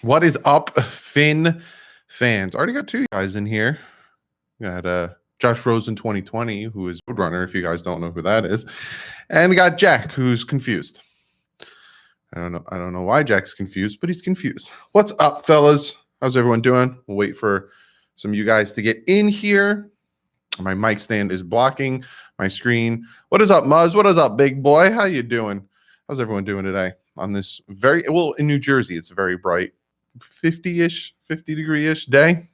What is up, Finn fans? Already got two guys in here. We got Josh Rosen 2020, who is Roadrunner, if you guys don't know who that is. And we got Jack, who's confused. I don't know why Jack's confused, but he's confused. What's up, fellas? How's everyone doing? We'll wait for some of you guys to get in here. My mic stand is blocking my screen. What is up, Muzz? What is up, big boy? How you doing? How's everyone doing today on this in New Jersey, it's a very bright 50-ish, 50 degree-ish day.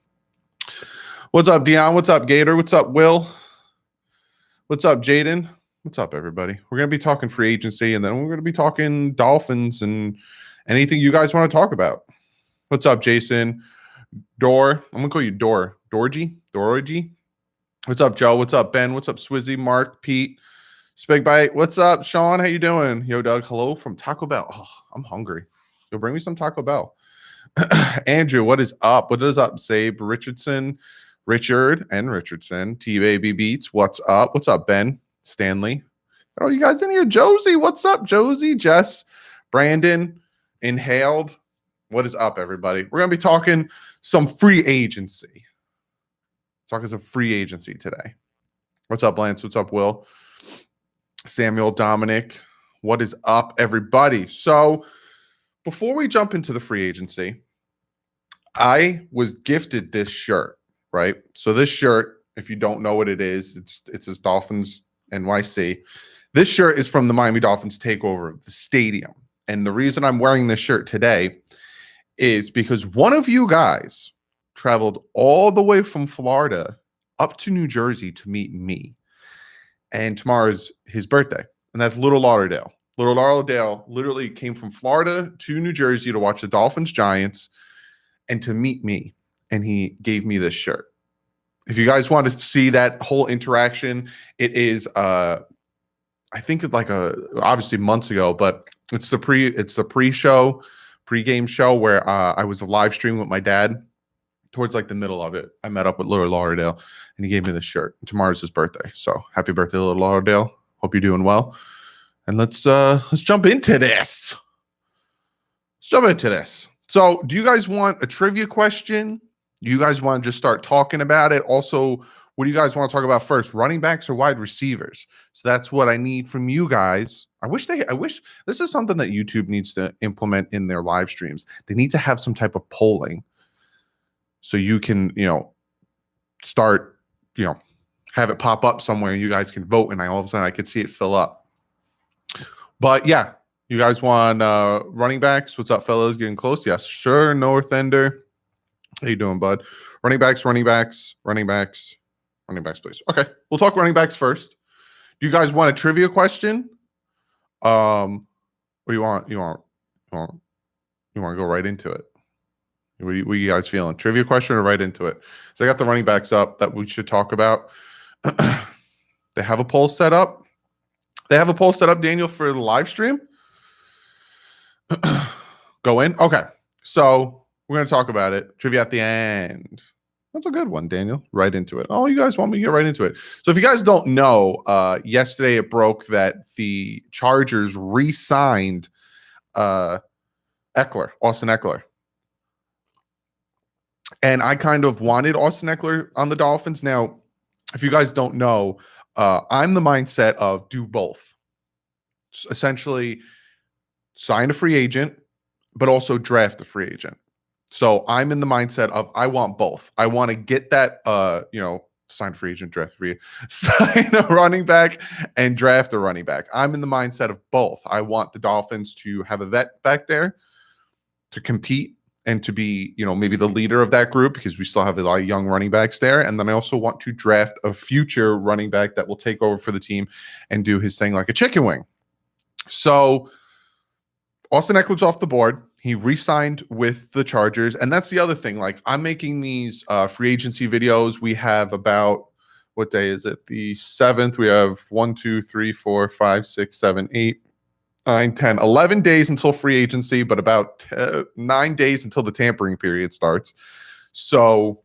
What's up, Dion? What's up, Gator? What's up, Will? What's up, Jaden? What's up, everybody? We're going to be talking free agency, and then we're going to be talking Dolphins and anything you guys want to talk about. What's up, Jason? I'm going to call you Dorgy. What's up, Joe? What's up, Ben? What's up, Swizzy, Mark, Pete, Spigbite? What's up, Sean? How you doing? Yo, Doug, hello from Taco Bell. Oh, I'm hungry. Yo, bring me some Taco Bell. Andrew, what is up? What is up, Sabe? Richard and Richardson. T-Baby Beats, what's up? What's up, Ben? Stanley. Oh, you guys in here? Josie, what's up? Josie, Jess, Brandon, Inhaled. What is up, everybody? We're going to be talking some free agency. Talking some free agency today. What's up, Lance? What's up, Will? Samuel, Dominic. What is up, everybody? So before we jump into the free agency, I was gifted this shirt, right? So this shirt, if you don't know what it is, it's this Dolphins NYC. This shirt is from the Miami Dolphins takeover of the stadium. And the reason I'm wearing this shirt today is because one of you guys traveled all the way from Florida up to New Jersey to meet me. And tomorrow's his birthday, and that's Little Lauderdale. Little Lauderdale literally came from Florida to New Jersey to watch the Dolphins Giants and to meet me. And he gave me this shirt. If you guys want to see that whole interaction, it is I think it's like obviously months ago, but it's the pregame show where I was a live stream with my dad. Towards like the middle of it, I met up with Little Lauderdale, and he gave me this shirt. Tomorrow's his birthday, so happy birthday, Little Lauderdale. Hope you're doing well. And let's jump into this. So, do you guys want a trivia question? Do you guys want to just start talking about it? Also, what do you guys want to talk about first? Running backs or wide receivers? So that's what I need from you guys. I wish this is something that YouTube needs to implement in their live streams. They need to have some type of polling. So you can, start, have it pop up somewhere and you guys can vote, and all of a sudden I could see it fill up. But yeah, you guys want running backs? What's up, fellas? Getting close? Yes, sure. North Ender. How you doing, bud? Running backs, please. Okay, we'll talk running backs first. Do you guys want a trivia question? Or you want to go right into it? What are you guys feeling? Trivia question or right into it? So I got the running backs up that we should talk about. They have a poll set up. Daniel, for the live stream. Go in. Okay. So we're going to talk about it. Trivia at the end. That's a good one, Daniel. Right into it. Oh, you guys want me to get right into it. So if you guys don't know, yesterday it broke that the Chargers re-signed Austin Eckler. And I kind of wanted Austin Eckler on the Dolphins. Now, if you guys don't know, I'm the mindset of do both. Essentially, sign a free agent, but also draft a free agent. So I'm in the mindset of I want both. I want to get that, sign a free agent, draft free, sign a running back, and draft a running back. I'm in the mindset of both. I want the Dolphins to have a vet back there to compete and to be, maybe the leader of that group, because we still have a lot of young running backs there. And then I also want to draft a future running back that will take over for the team and do his thing like a chicken wing. So Austin Eckler's off the board. He re-signed with the Chargers. And that's the other thing. Like, I'm making these free agency videos. We have about, what day is it? The 7th. We have 1, 2, 3, 4, 5, 6, 7, 8. 9, 10, 11 days until free agency, but about 9 days until the tampering period starts. So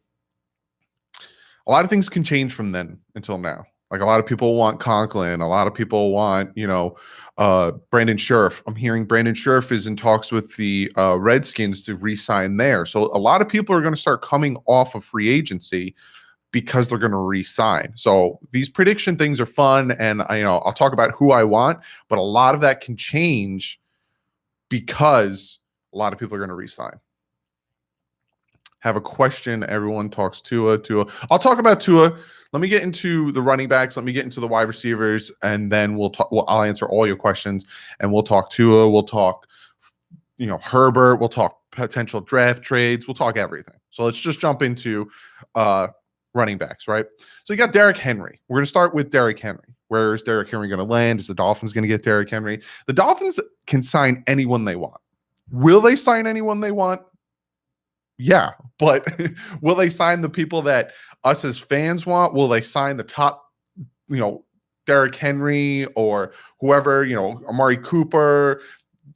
a lot of things can change from then until now. Like a lot of people want Conklin. A lot of people want, Brandon Scherf. I'm hearing Brandon Scherf is in talks with the Redskins to re-sign there. So a lot of people are going to start coming off of free agency because they're going to re-sign. So these prediction things are fun, and I'll talk about who I want, but a lot of that can change because a lot of people are going to re-sign. Have a question. Everyone talks Tua. I'll talk about Tua. Let me get into the running backs. Let me get into the wide receivers, and then we'll talk. Well, I'll answer all your questions, and we'll talk Tua. We'll talk, Herbert. We'll talk potential draft trades. We'll talk everything. So let's just jump into running backs, right? So you got Derrick Henry. We're going to start with Derrick Henry. Where is Derrick Henry going to land? Is the Dolphins going to get Derrick Henry? The Dolphins can sign anyone they want. Will they sign anyone they want? Yeah, but will they sign the people that us as fans want? Will they sign the top, Derrick Henry or whoever, Amari Cooper,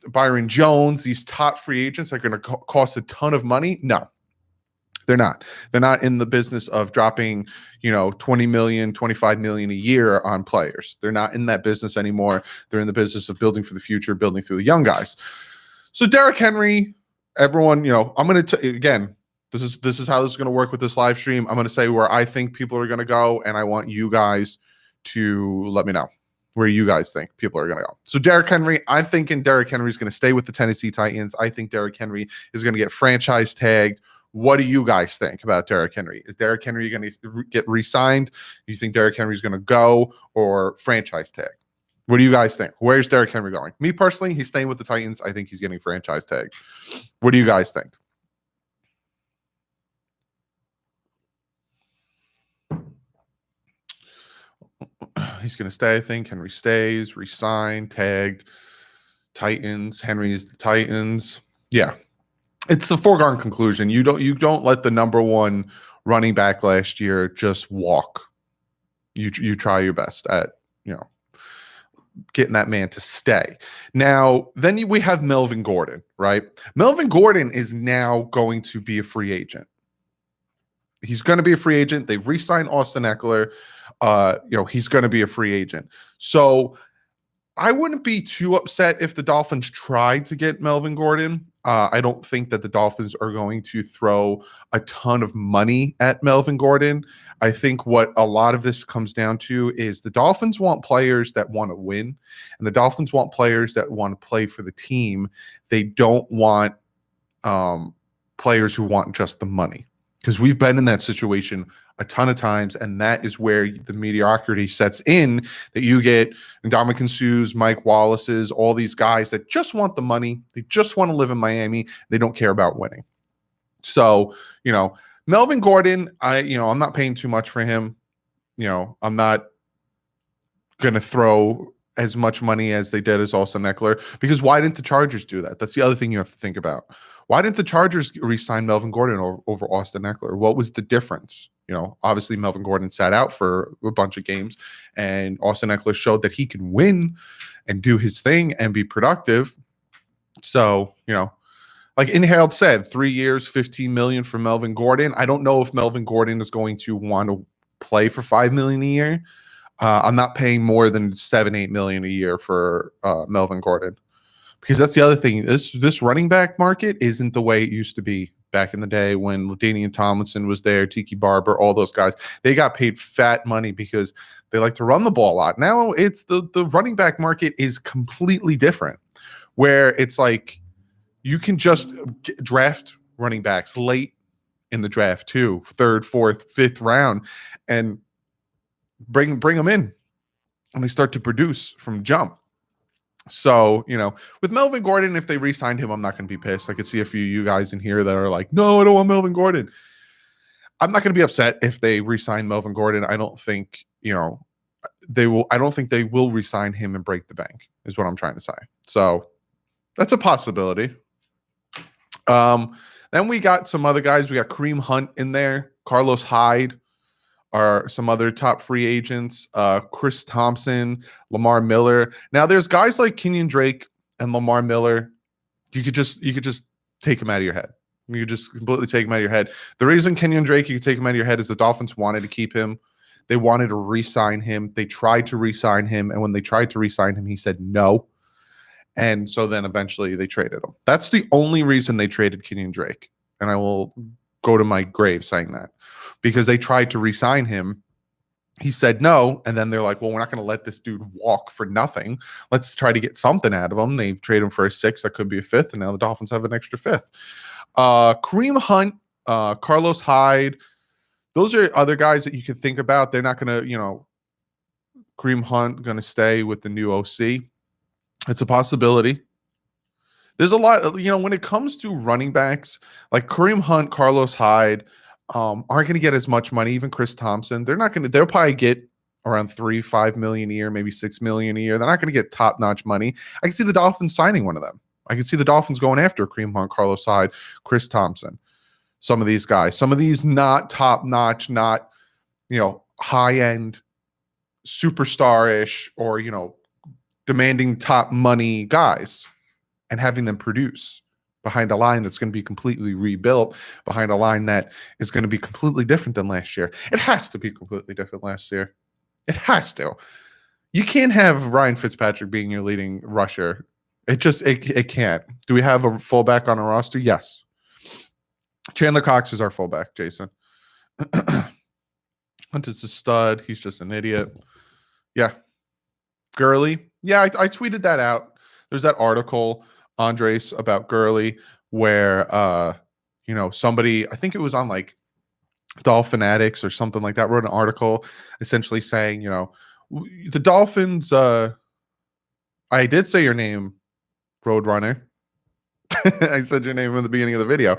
Byron Jones, these top free agents are going to cost a ton of money? No, they're not. They're not in the business of dropping, 20 million, 25 million a year on players. They're not in that business anymore. They're in the business of building for the future, building through the young guys. So Derrick Henry, everyone, I'm going to again, this is how this is going to work with this live stream. I'm going to say where I think people are going to go, and I want you guys to let me know where you guys think people are going to go. So Derrick Henry, I'm thinking Derrick Henry is going to stay with the Tennessee Titans. I think Derrick Henry is going to get franchise tagged. What do you guys think about Derrick Henry? Is Derrick Henry going to get re-signed? Do you think Derrick Henry is going to go or franchise tag? What do you guys think? Where's Derrick Henry going? Me personally, he's staying with the Titans. I think he's getting franchise tagged. What do you guys think? He's going to stay, I think. Henry stays, re-signed, tagged. Titans. Henry's the Titans. Yeah. It's a foregone conclusion. You don't let the number one running back last year just walk. You try your best at, getting that man to stay. Now, then we have Melvin Gordon, right? Melvin Gordon is now going to be a free agent. He's going to be a free agent. They re-signed Austin Eckler. He's going to be a free agent. So I wouldn't be too upset if the Dolphins tried to get Melvin Gordon. I don't think that the Dolphins are going to throw a ton of money at Melvin Gordon. I think what a lot of this comes down to is the Dolphins want players that want to win, and the Dolphins want players that want to play for the team. They don't want players who want just the money, because we've been in that situation a ton of times, and that is where the mediocrity sets in, that you get Ndamukong Suh's, Mike Wallace's, all these guys that just want the money. They just want to live in Miami. They don't care about winning. So, Melvin Gordon, I'm not paying too much for him. I'm not going to throw as much money as they did as Austin Eckler, because why didn't the Chargers do that? That's the other thing you have to think about. Why didn't the Chargers re-sign Melvin Gordon over Austin Eckler? What was the difference? Obviously Melvin Gordon sat out for a bunch of games, and Austin Eckler showed that he could win and do his thing and be productive. So, like Inhaled said, 3 years, $15 million for Melvin Gordon. I don't know if Melvin Gordon is going to want to play for $5 million a year. I'm not paying more than $7-8 million a year for Melvin Gordon, because that's the other thing. This running back market isn't the way it used to be back in the day when LaDainian Tomlinson was there, Tiki Barber, all those guys. They got paid fat money because they like to run the ball a lot. Now it's the running back market is completely different, where it's like you can just draft running backs late in the draft too, 3rd, 4th, 5th round, and bring them in, and they start to produce from jump. So, with Melvin Gordon, if they re-signed him, I'm not going to be pissed. I could see a few of you guys in here that are like, no, I don't want Melvin Gordon. I'm not going to be upset if they re-sign Melvin Gordon. I don't think, they will. I don't think they will re-sign him and break the bank, is what I'm trying to say. So that's a possibility. Then we got some other guys. We got Kareem Hunt in there. Carlos Hyde are some other top free agents. Chris Thompson, Lamar Miller. Now there's guys like Kenyon Drake and Lamar Miller. You could just take them out of your head. You could just completely take them out of your head. The reason Kenyon Drake, you could take him out of your head, is the Dolphins wanted to keep him. They wanted to re-sign him. They tried to re-sign him, and when they tried to re-sign him, he said no. And so then eventually they traded him. That's the only reason they traded Kenyon Drake. And I will go to my grave saying that, because they tried to re-sign him. He said no, and then they're like, well, we're not going to let this dude walk for nothing. Let's try to get something out of him. They trade him for a 6th. That could be a 5th, and now the Dolphins have an extra 5th. Kareem Hunt, Carlos Hyde, those are other guys that you could think about. They're not going to, Kareem Hunt going to stay with the new OC. It's a possibility. There's a lot, when it comes to running backs, like Kareem Hunt, Carlos Hyde, aren't going to get as much money. Even Chris Thompson, they'll probably get around $3-5 million a year, maybe $6 million a year. They're not going to get top-notch money. I can see the Dolphins signing one of them. I can see the Dolphins going after Kareem Hunt, Carlos Hyde, Chris Thompson, some of these guys, some of these not top-notch, not, high-end, superstar-ish, or, demanding top money guys, and having them produce behind a line that's going to be completely rebuilt, behind a line that is going to be completely different than last year. It has to be completely different last year. It has to. You can't have Ryan Fitzpatrick being your leading rusher. It can't. Do we have a fullback on our roster? Yes. Chandler Cox is our fullback, Jason. Hunt is a stud. He's just an idiot. Yeah. Gurley. Yeah, I tweeted that out. There's that article, Andres, about Gurley, where somebody, I think it was on like Dolphinatics or something like that, wrote an article essentially saying, the Dolphins, I did say your name, Roadrunner. I said your name in the beginning of the video.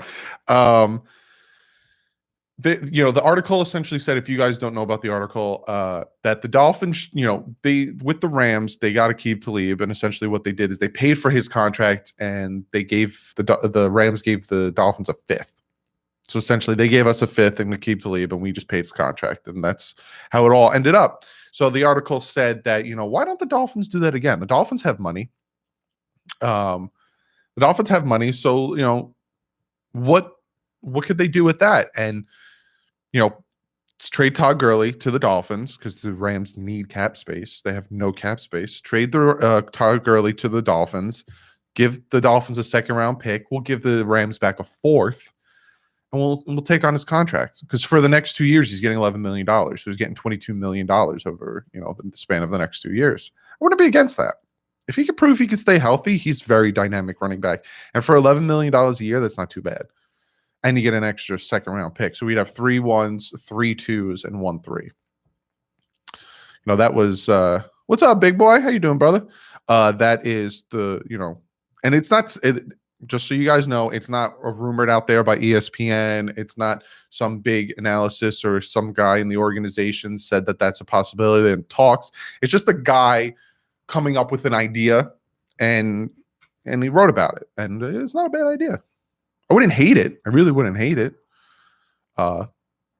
The article essentially said, if you guys don't know about the article, that the Dolphins, they, with the Rams, they got to keep Talib, and essentially what they did is they paid for his contract, and they gave the Rams gave the Dolphins a 5th. So essentially, they gave us a 5th and Aqib Talib, and we just paid his contract, and that's how it all ended up. So the article said that, why don't the Dolphins do that again? The Dolphins have money. So what could they do with that? And trade Todd Gurley to the Dolphins, because the Rams need cap space. They have no cap space. Trade the Todd Gurley to the Dolphins. Give the Dolphins a 2nd round pick. We'll give the Rams back a 4th. And we'll take on his contract, because for the next 2 years he's getting $11 million. So he's getting $22 million over the span of the next 2 years. I wouldn't be against that. If he could prove he could stay healthy, he's very dynamic running back. And for $11 million a year, that's not too bad. And you get an extra 2nd round pick. So we'd have 3 1s, 3 2s, and 1 3. That was what's up, big boy? How you doing, brother? That is and it's not just so you guys know, it's not rumored out there by ESPN. It's not some big analysis or some guy in the organization said that that's a possibility in talks. It's just a guy coming up with an idea, and he wrote about it, and it's not a bad idea. I wouldn't hate it. I really wouldn't hate it. But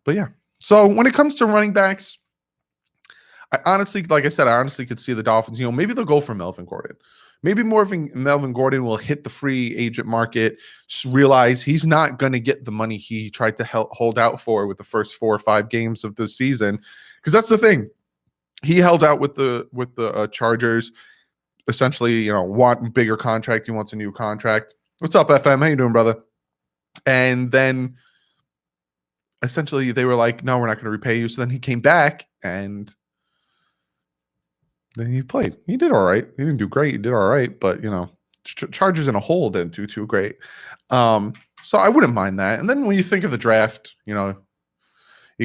yeah. So when it comes to running backs, I honestly could see the Dolphins, maybe they'll go for Melvin Gordon. Maybe Melvin Gordon will hit the free agent market, realize he's not going to get the money he tried to hold out for with the first 4 or 5 games of the season. Because that's the thing. He held out with the Chargers, essentially, want bigger contract. He wants a new contract. What's up, FM? How you doing, brother? And then essentially they were like, no, we're not going to repay you. So then he came back, and then he played. He did all right. He didn't do great. He did all right. But, Chargers in a whole didn't do too great. So I wouldn't mind that. And then when you think of the draft, you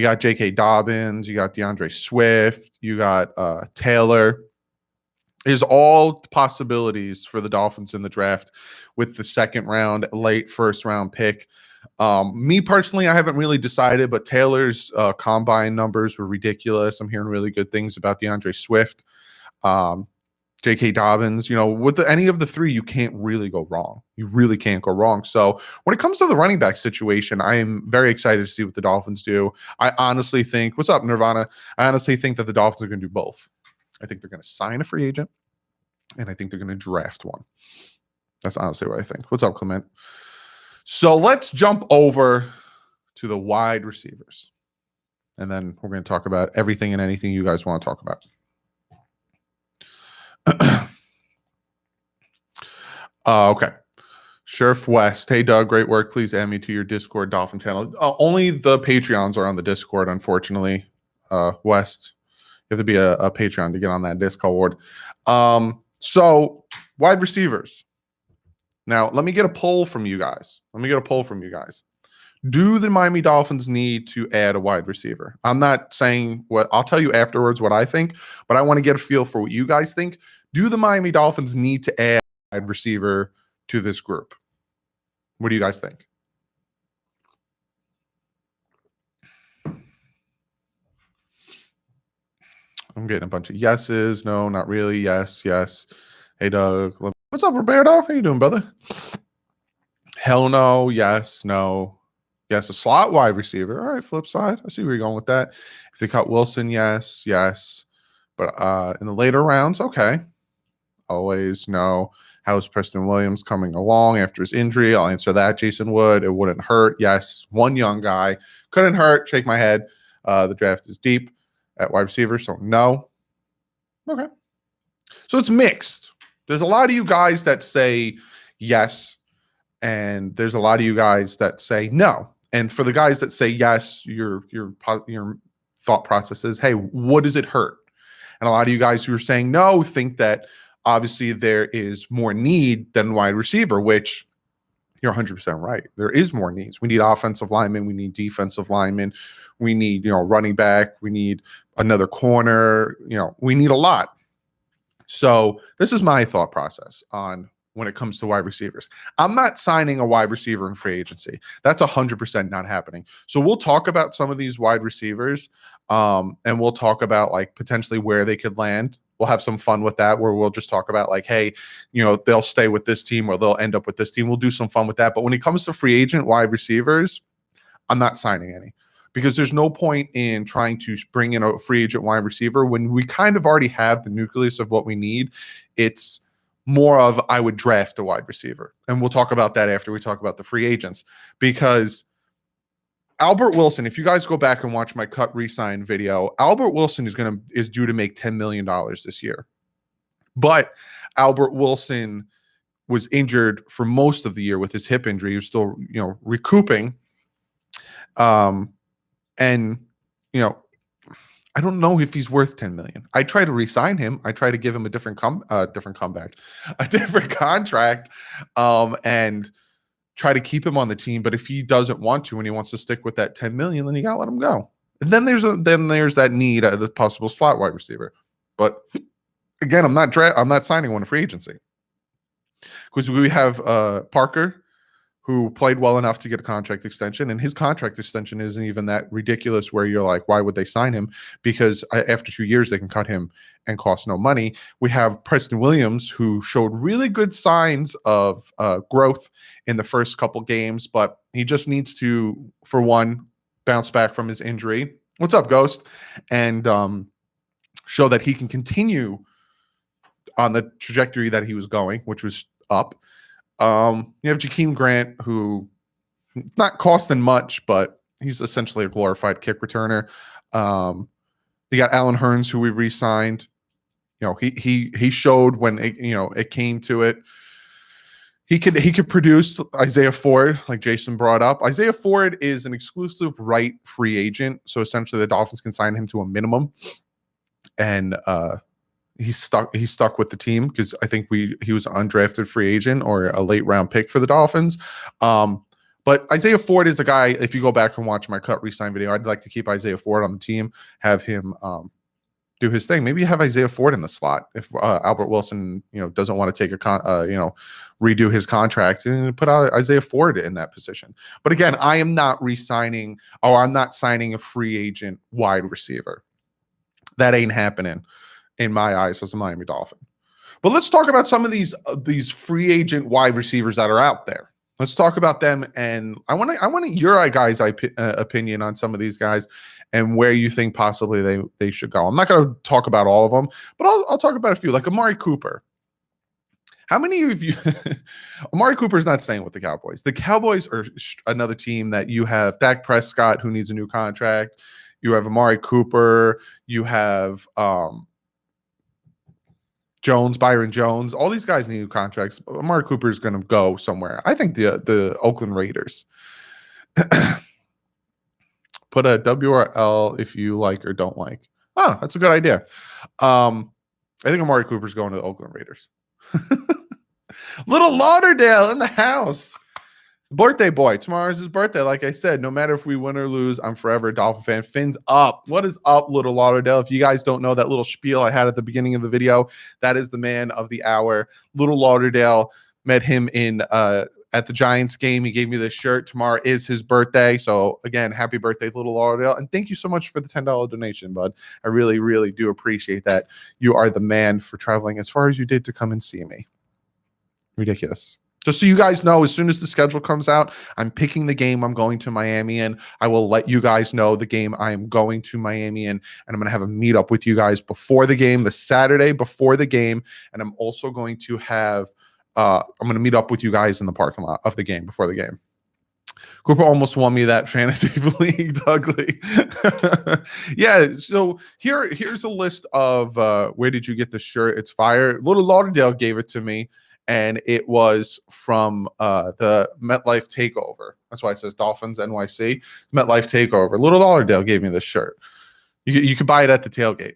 got J.K. Dobbins, you got DeAndre Swift, you got Taylor. There's all possibilities for the Dolphins in the draft with the 2nd round, late 1st round pick. Me personally, I haven't really decided, but Taylor's combine numbers were ridiculous. I'm hearing really good things about DeAndre Swift, J.K. Dobbins. With any of the 3, you can't really go wrong. You really can't go wrong. So when it comes to the running back situation, I am very excited to see what the Dolphins do. I honestly think, what's up, Nirvana? I honestly think that the Dolphins are going to do both. I think they're going to sign a free agent, and I think they're going to draft one. That's honestly what I think. What's up, Clement? So let's jump over to the wide receivers. and then we're going to talk about everything and anything you guys want to talk about. Okay. Sheriff West. Hey, Doug, great work. Please add me to your Discord Dolphin channel. Only the Patreons are on the Discord, unfortunately. West, you have to be a Patreon to get on that Discord. So, wide receivers. Now, let me get a poll from you guys. Do the Miami Dolphins need to add a wide receiver? I'm not saying what I'll tell you afterwards what I think, but I want to get a feel for what you guys think. Do the Miami Dolphins need to add a wide receiver to this group? What do you guys think? I'm getting a bunch of yeses. No, not really. Yes, yes. Hey, Doug. What's up, Roberto? How you doing, brother? Hell no. Yes, no. Yes, a slot wide receiver. All right, flip side. I see where you're going with that. If they cut Wilson, yes, yes. But in the later rounds, okay. Always no. How's Preston Williams coming along after his injury? I'll answer that. Jason Wood, it wouldn't hurt. Yes, one young guy. Couldn't hurt. Shake my head. The draft is deep at wide receiver, so no. Okay. So it's mixed. There's a lot of you guys that say yes, and there's a lot of you guys that say no. And for the guys that say yes, your thought process is, hey, what does it hurt? And a lot of you guys who are saying no think that obviously there is more need than wide receiver, which you're 100% right. There is more needs. We need offensive linemen. We need defensive linemen. We need, running back. We need another corner. We need a lot. So this is my thought process on when it comes to wide receivers. I'm not signing a wide receiver in free agency. That's 100% not happening. So we'll talk about some of these wide receivers, and we'll talk about like potentially where they could land. We'll have some fun with that, where we'll just talk about like, hey, they'll stay with this team or they'll end up with this team. We'll do some fun with that. But when it comes to free agent wide receivers, I'm not signing any, because there's no point in trying to bring in a free agent wide receiver when we kind of already have the nucleus of what we need. It's more of, I would draft a wide receiver. And we'll talk about that after we talk about the free agents, because Albert Wilson, if you guys go back and watch my cut resign video, Albert Wilson is due to make $10 million this year. But Albert Wilson was injured for most of the year with his hip injury. He was still, recouping. And, I don't know if he's worth $10 million. I try to re-sign him. I try to give him a different contract, and try to keep him on the team. But if he doesn't want to and he wants to stick with that $10 million, then you gotta let him go. And then there's that need at a possible slot wide receiver. But again, I'm not signing one in free agency, because we have Parker, who played well enough to get a contract extension, and his contract extension isn't even that ridiculous where you're like, why would they sign him? Because after 2 years, they can cut him and cost no money. We have Preston Williams, who showed really good signs of growth in the first couple games, but he just needs to, for one, bounce back from his injury. What's up, Ghost? And show that he can continue on the trajectory that he was going, which was up. You have Jakeem Grant, who not costing much, but he's essentially a glorified kick returner. You got Alan Hearns, who we re-signed. He showed when it came to it. He could produce. Isaiah Ford, like Jason brought up. Isaiah Ford is an exclusive right free agent, so essentially the Dolphins can sign him to a minimum, and he's stuck with the team, because I think he was an undrafted free agent or a late round pick for the Dolphins. But Isaiah Ford is the guy. If you go back and watch my cut resign video, I'd like to keep Isaiah Ford on the team, have him do his thing. Maybe you have Isaiah Ford in the slot if Albert Wilson doesn't want to take redo his contract, and put out Isaiah Ford in that position. But again, I am not re-signing, or I'm not signing a free agent wide receiver. That ain't happening in my eyes as a Miami Dolphin. But let's talk about some of these free agent wide receivers that are out there. Let's talk about them, and I want your guys' opinion on some of these guys and where you think possibly they should go. I'm not going to talk about all of them, but I'll talk about a few, like Amari Cooper. How many of you? Amari Cooper is not staying with the Cowboys. The Cowboys are another team that you have Dak Prescott, who needs a new contract. You have Amari Cooper. You have Jones, Byron Jones. All these guys need new contracts. Amari Cooper is going to go somewhere. I think the Oakland Raiders. Put a WRL if you like or don't like. Oh, that's a good idea. I think Amari Cooper's going to the Oakland Raiders. Little Lauderdale in the house. Birthday boy. Tomorrow's his birthday. Like I said, no matter if we win or lose, I'm forever a Dolphin fan. Fins up. What is up, Little Lauderdale? If you guys don't know that little spiel I had at the beginning of the video, that is the man of the hour. Little Lauderdale. Met him in at the Giants game. He gave me this shirt. Tomorrow is his birthday. So again, happy birthday, Little Lauderdale. And thank you so much for the $10 donation, bud. I really, really do appreciate that. You are the man for traveling as far as you did to come and see me. Ridiculous. Just so you guys know, as soon as the schedule comes out, I'm picking the game I'm going to Miami in. I will let you guys know the game I am going to Miami in, and I'm going to have a meetup with you guys before the game, the Saturday before the game, and I'm also going to have I'm going to meet up with you guys in the parking lot of the game before the game. Cooper almost won me that fantasy league, Dougley. Yeah, so here's a list of where did you get the shirt? It's fire. Little Lauderdale gave it to me, and it was from the MetLife Takeover. That's why it says Dolphins NYC. MetLife Takeover. Little Lauderdale gave me this shirt. You could buy it at the tailgate.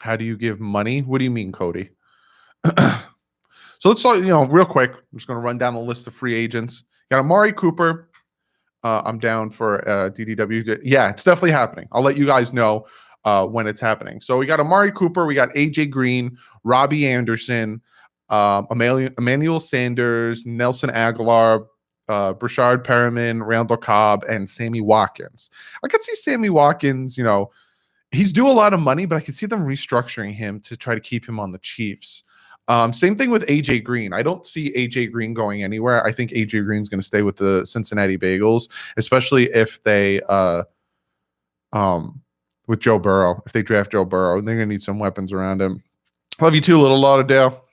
How do you give money? What do you mean, Cody? So let's talk, real quick. I'm just going to run down a list of free agents. Got Amari Cooper. I'm down for DDW. Yeah, it's definitely happening. I'll let you guys know when it's happening. So we got Amari Cooper. We got AJ Green, Robbie Anderson, Emmanuel Sanders, Nelson Aguilar, Brashard Perriman, Randall Cobb, and Sammy Watkins. I could see Sammy Watkins, he's due a lot of money, but I could see them restructuring him to try to keep him on the Chiefs. Same thing with AJ Green. I don't see AJ Green going anywhere. I think AJ Green's going to stay with the Cincinnati Bengals, especially if they with Joe Burrow. If they draft Joe Burrow, they're going to need some weapons around him. Love you too, Little Lauderdale.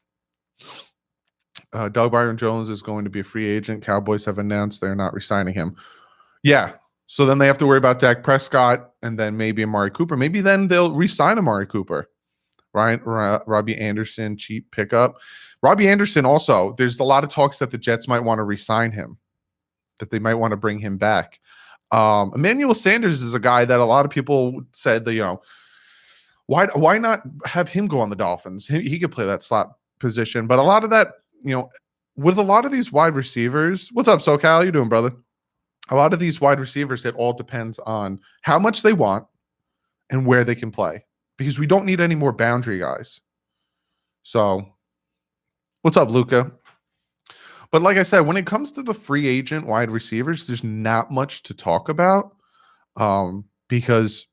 Doug Byron Jones is going to be a free agent. Cowboys have announced they're not re-signing him. Yeah. So then they have to worry about Dak Prescott and then maybe Amari Cooper. Maybe then they'll re-sign Amari Cooper. Robbie Anderson, cheap pickup. Robbie Anderson also, there's a lot of talks that the Jets might want to re-sign him, that they might want to bring him back. Emmanuel Sanders is a guy that a lot of people said that, why not have him go on the Dolphins? He could play that slot position. But a lot of that, with a lot of these wide receivers, what's up, SoCal? How you doing, brother? A lot of these wide receivers, it all depends on how much they want and where they can play. Because we don't need any more boundary guys. So, what's up, Luca? But like I said, when it comes to the free agent wide receivers, there's not much to talk about because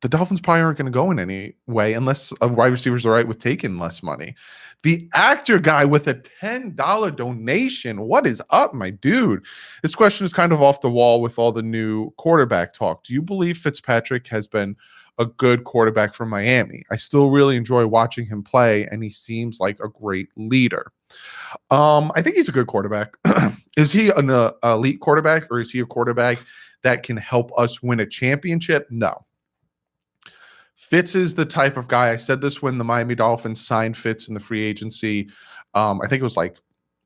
the Dolphins probably aren't going to go in any way unless a wide receivers are right with taking less money. The actor guy with a $10 donation. What is up, my dude? This question is kind of off the wall with all the new quarterback talk. Do you believe Fitzpatrick has been a good quarterback for Miami? I still really enjoy watching him play, and he seems like a great leader. I think he's a good quarterback. Is he an elite quarterback, or is he a quarterback that can help us win a championship? No. Fitz is the type of guy. I said this when the Miami Dolphins signed Fitz in the free agency. I think it was like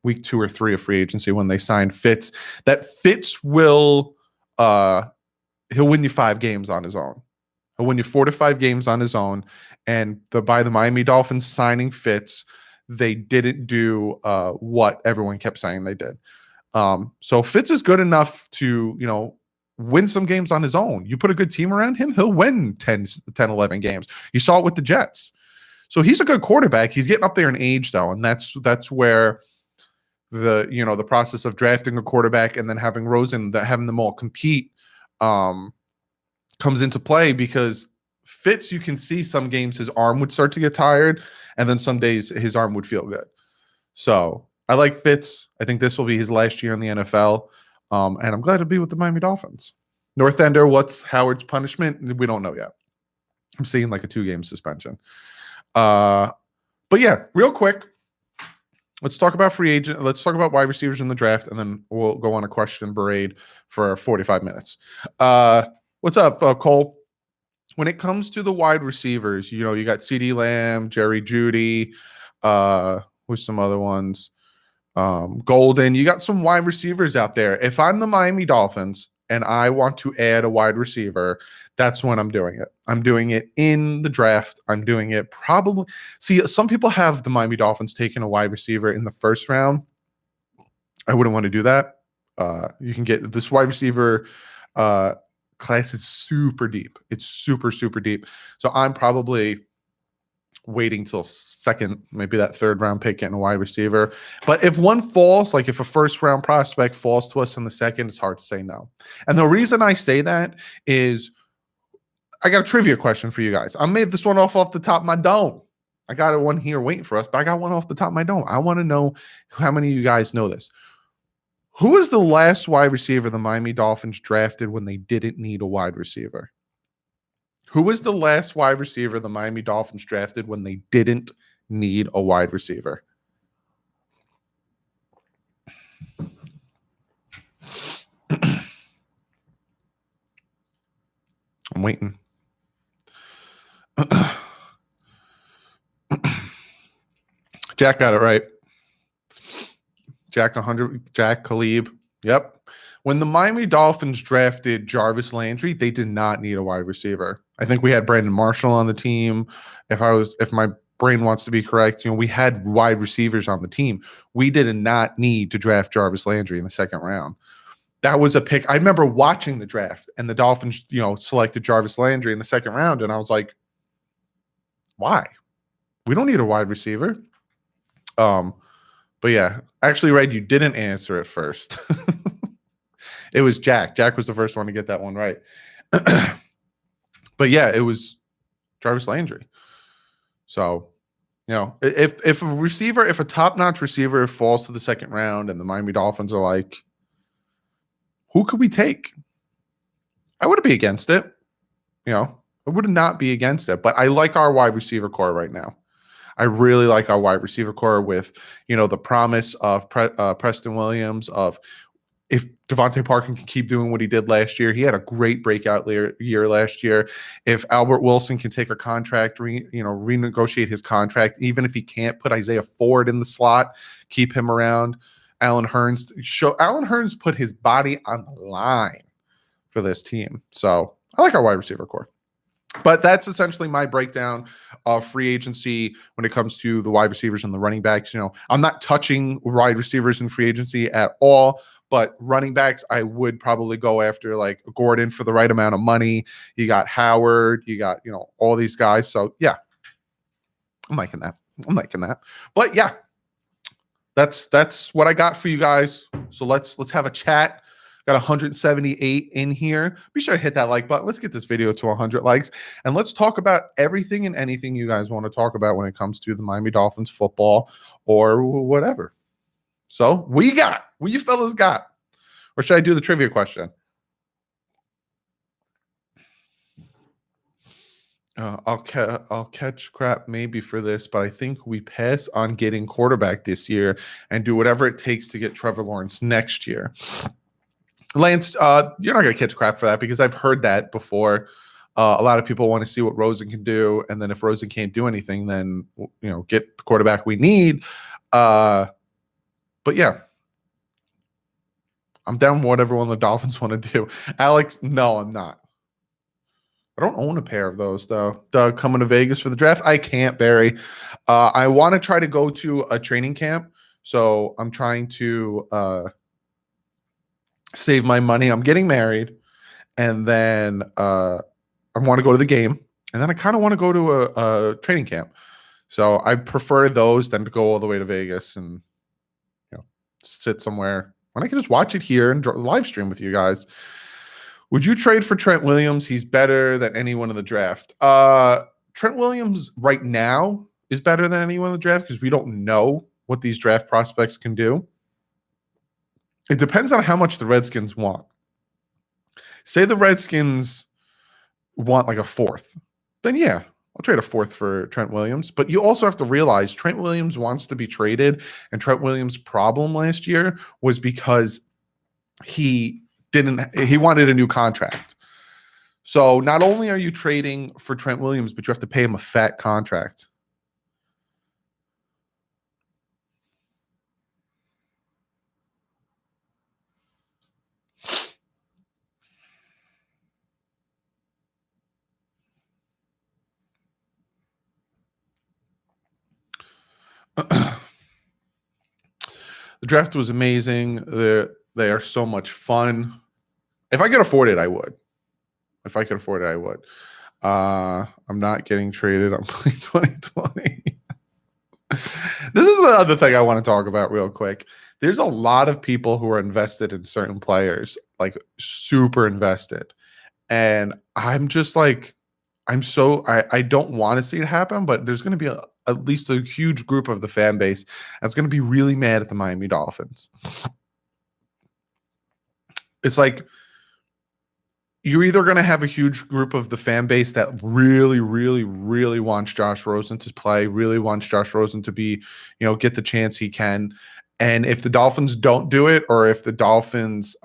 week 2 or 3 of free agency when they signed Fitz. That Fitz will he'll win you 5 games on his own. He'll win you 4 to 5 games on his own. And by the Miami Dolphins signing Fitz, they didn't do what everyone kept saying they did. So Fitz is good enough to, win some games on his own. You put a good team around him, he'll win 10, 11 games. You saw it with the Jets. So he's a good quarterback. He's getting up there in age, though, and that's where the process of drafting a quarterback and then having Rosen, having them all compete comes into play, because Fitz, you can see some games his arm would start to get tired, and then some days his arm would feel good. So I like Fitz. I think this will be his last year in the NFL, and I'm glad to be with the Miami Dolphins. North Ender, what's Howard's punishment? We don't know yet. I'm seeing like a 2-game suspension. But yeah, real quick, let's talk about free agent. Let's talk about wide receivers in the draft, and then we'll go on a question parade for 45 minutes. What's up, Cole? When it comes to the wide receivers, you know, you got CeeDee Lamb, Jerry Jeudy, who's some other ones? Golden. You got some wide receivers out there. If I'm the Miami Dolphins and I want to add a wide receiver, that's when I'm doing it. I'm doing it in the draft. I'm doing it probably. See, some people have the Miami Dolphins taking a wide receiver in the first round. I wouldn't want to do that. You can get this wide receiver class is super deep. It's super, super deep. So I'm probably waiting till second, maybe that third round pick, getting a wide receiver. But if one falls, like if a first round prospect falls to us in the second, it's hard to say no. And the reason I say that is I got a trivia question for you guys. I made this one off the top of my dome. I got one here waiting for us, but I got one off the top of my dome. I want to know how many of you guys know this. Who is the last wide receiver the Miami Dolphins drafted when they didn't need a wide receiver? Who was the last wide receiver the Miami Dolphins drafted when they didn't need a wide receiver? I'm waiting. Jack got it right. Jack Kalib. Yep. When the Miami Dolphins drafted Jarvis Landry, they did not need a wide receiver. I think we had Brandon Marshall on the team. If my brain wants to be correct, you know, we had wide receivers on the team. We did not need to draft Jarvis Landry in the second round. That was a pick. I remember watching the draft and the Dolphins, you know, selected Jarvis Landry in the second round. And I was like, why? We don't need a wide receiver. But yeah, actually, Red, you didn't answer it first. It was Jack. Jack was the first one to get that one right. But yeah, it was Jarvis Landry. So, you know, if a top-notch receiver falls to the second round and the Miami Dolphins are like, who could we take? I wouldn't be against it. You know, I would not be against it. But I like our wide receiver core right now. I really like our wide receiver core with, you know, the promise of Preston Williams, of if Devontae Parker can keep doing what he did last year. He had a great breakout year last year. If Albert Wilson can take a contract, renegotiate his contract, even if he can't put Isaiah Ford in the slot, keep him around. Allen Hurns put his body on the line for this team. So I like our wide receiver core. But that's essentially my breakdown of free agency when it comes to the wide receivers and the running backs. You know, I'm not touching wide receivers in free agency at all, but running backs, I would probably go after like Gordon for the right amount of money. You got Howard, you got, you know, all these guys. So yeah, I'm liking that. But yeah, that's what I got for you guys. So let's have a chat. Got 178 in here. Be sure to hit that like button. Let's get this video to 100 likes. And let's talk about everything and anything you guys want to talk about when it comes to the Miami Dolphins football or whatever. So what you fellas got? Or should I do the trivia question? I'll catch crap maybe for this, but I think we pass on getting quarterback this year and do whatever it takes to get Trevor Lawrence next year. Lance, you're not going to catch crap for that because I've heard that before. A lot of people want to see what Rosen can do, and then if Rosen can't do anything, then, you know, get the quarterback we need. But yeah, I'm down with whatever one the Dolphins want to do. Alex, no, I'm not. I don't own a pair of those, though. Doug, coming to Vegas for the draft? I can't, Barry. I want to try to go to a training camp, so I'm trying to save my money. I'm getting married, and then I want to go to the game, and then I kind of want to go to a training camp. So I prefer those than to go all the way to Vegas and, you know, sit somewhere when I can just watch it here and live stream with you guys. Would you trade for Trent Williams? He's better than anyone in the draft. Trent Williams right now is better than anyone in the draft because we don't know what these draft prospects can do. It depends on how much the Redskins want. Say the Redskins want like a fourth. Then yeah, I'll trade a fourth for Trent Williams. But you also have to realize Trent Williams wants to be traded. And Trent Williams' problem last year was because he wanted a new contract. So not only are you trading for Trent Williams, but you have to pay him a fat contract. The draft was amazing. They are so much fun. If I could afford it, I would. If I could afford it, I would. I'm not getting traded. I'm playing 2020. This is the other thing I want to talk about real quick. There's a lot of people who are invested in certain players, like super invested. And I'm just like, I don't want to see it happen, but there's going to be at least a huge group of the fan base that's going to be really mad at the Miami Dolphins. It's like, you're either going to have a huge group of the fan base that really, really, really wants Josh Rosen to play, really wants Josh Rosen to be, get the chance he can. And if the Dolphins don't do it, or if the Dolphins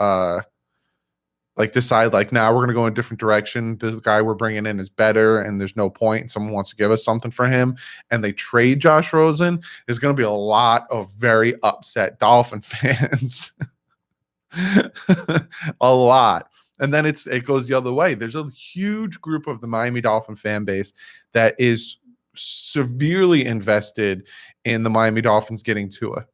decide now we're going to go in a different direction, this guy we're bringing in is better and there's no point, and someone wants to give us something for him, and they trade Josh Rosen, there's going to be a lot of very upset Dolphin fans. A lot. And then it goes the other way. There's a huge group of the Miami Dolphin fan base that is severely invested in the Miami Dolphins getting Tua,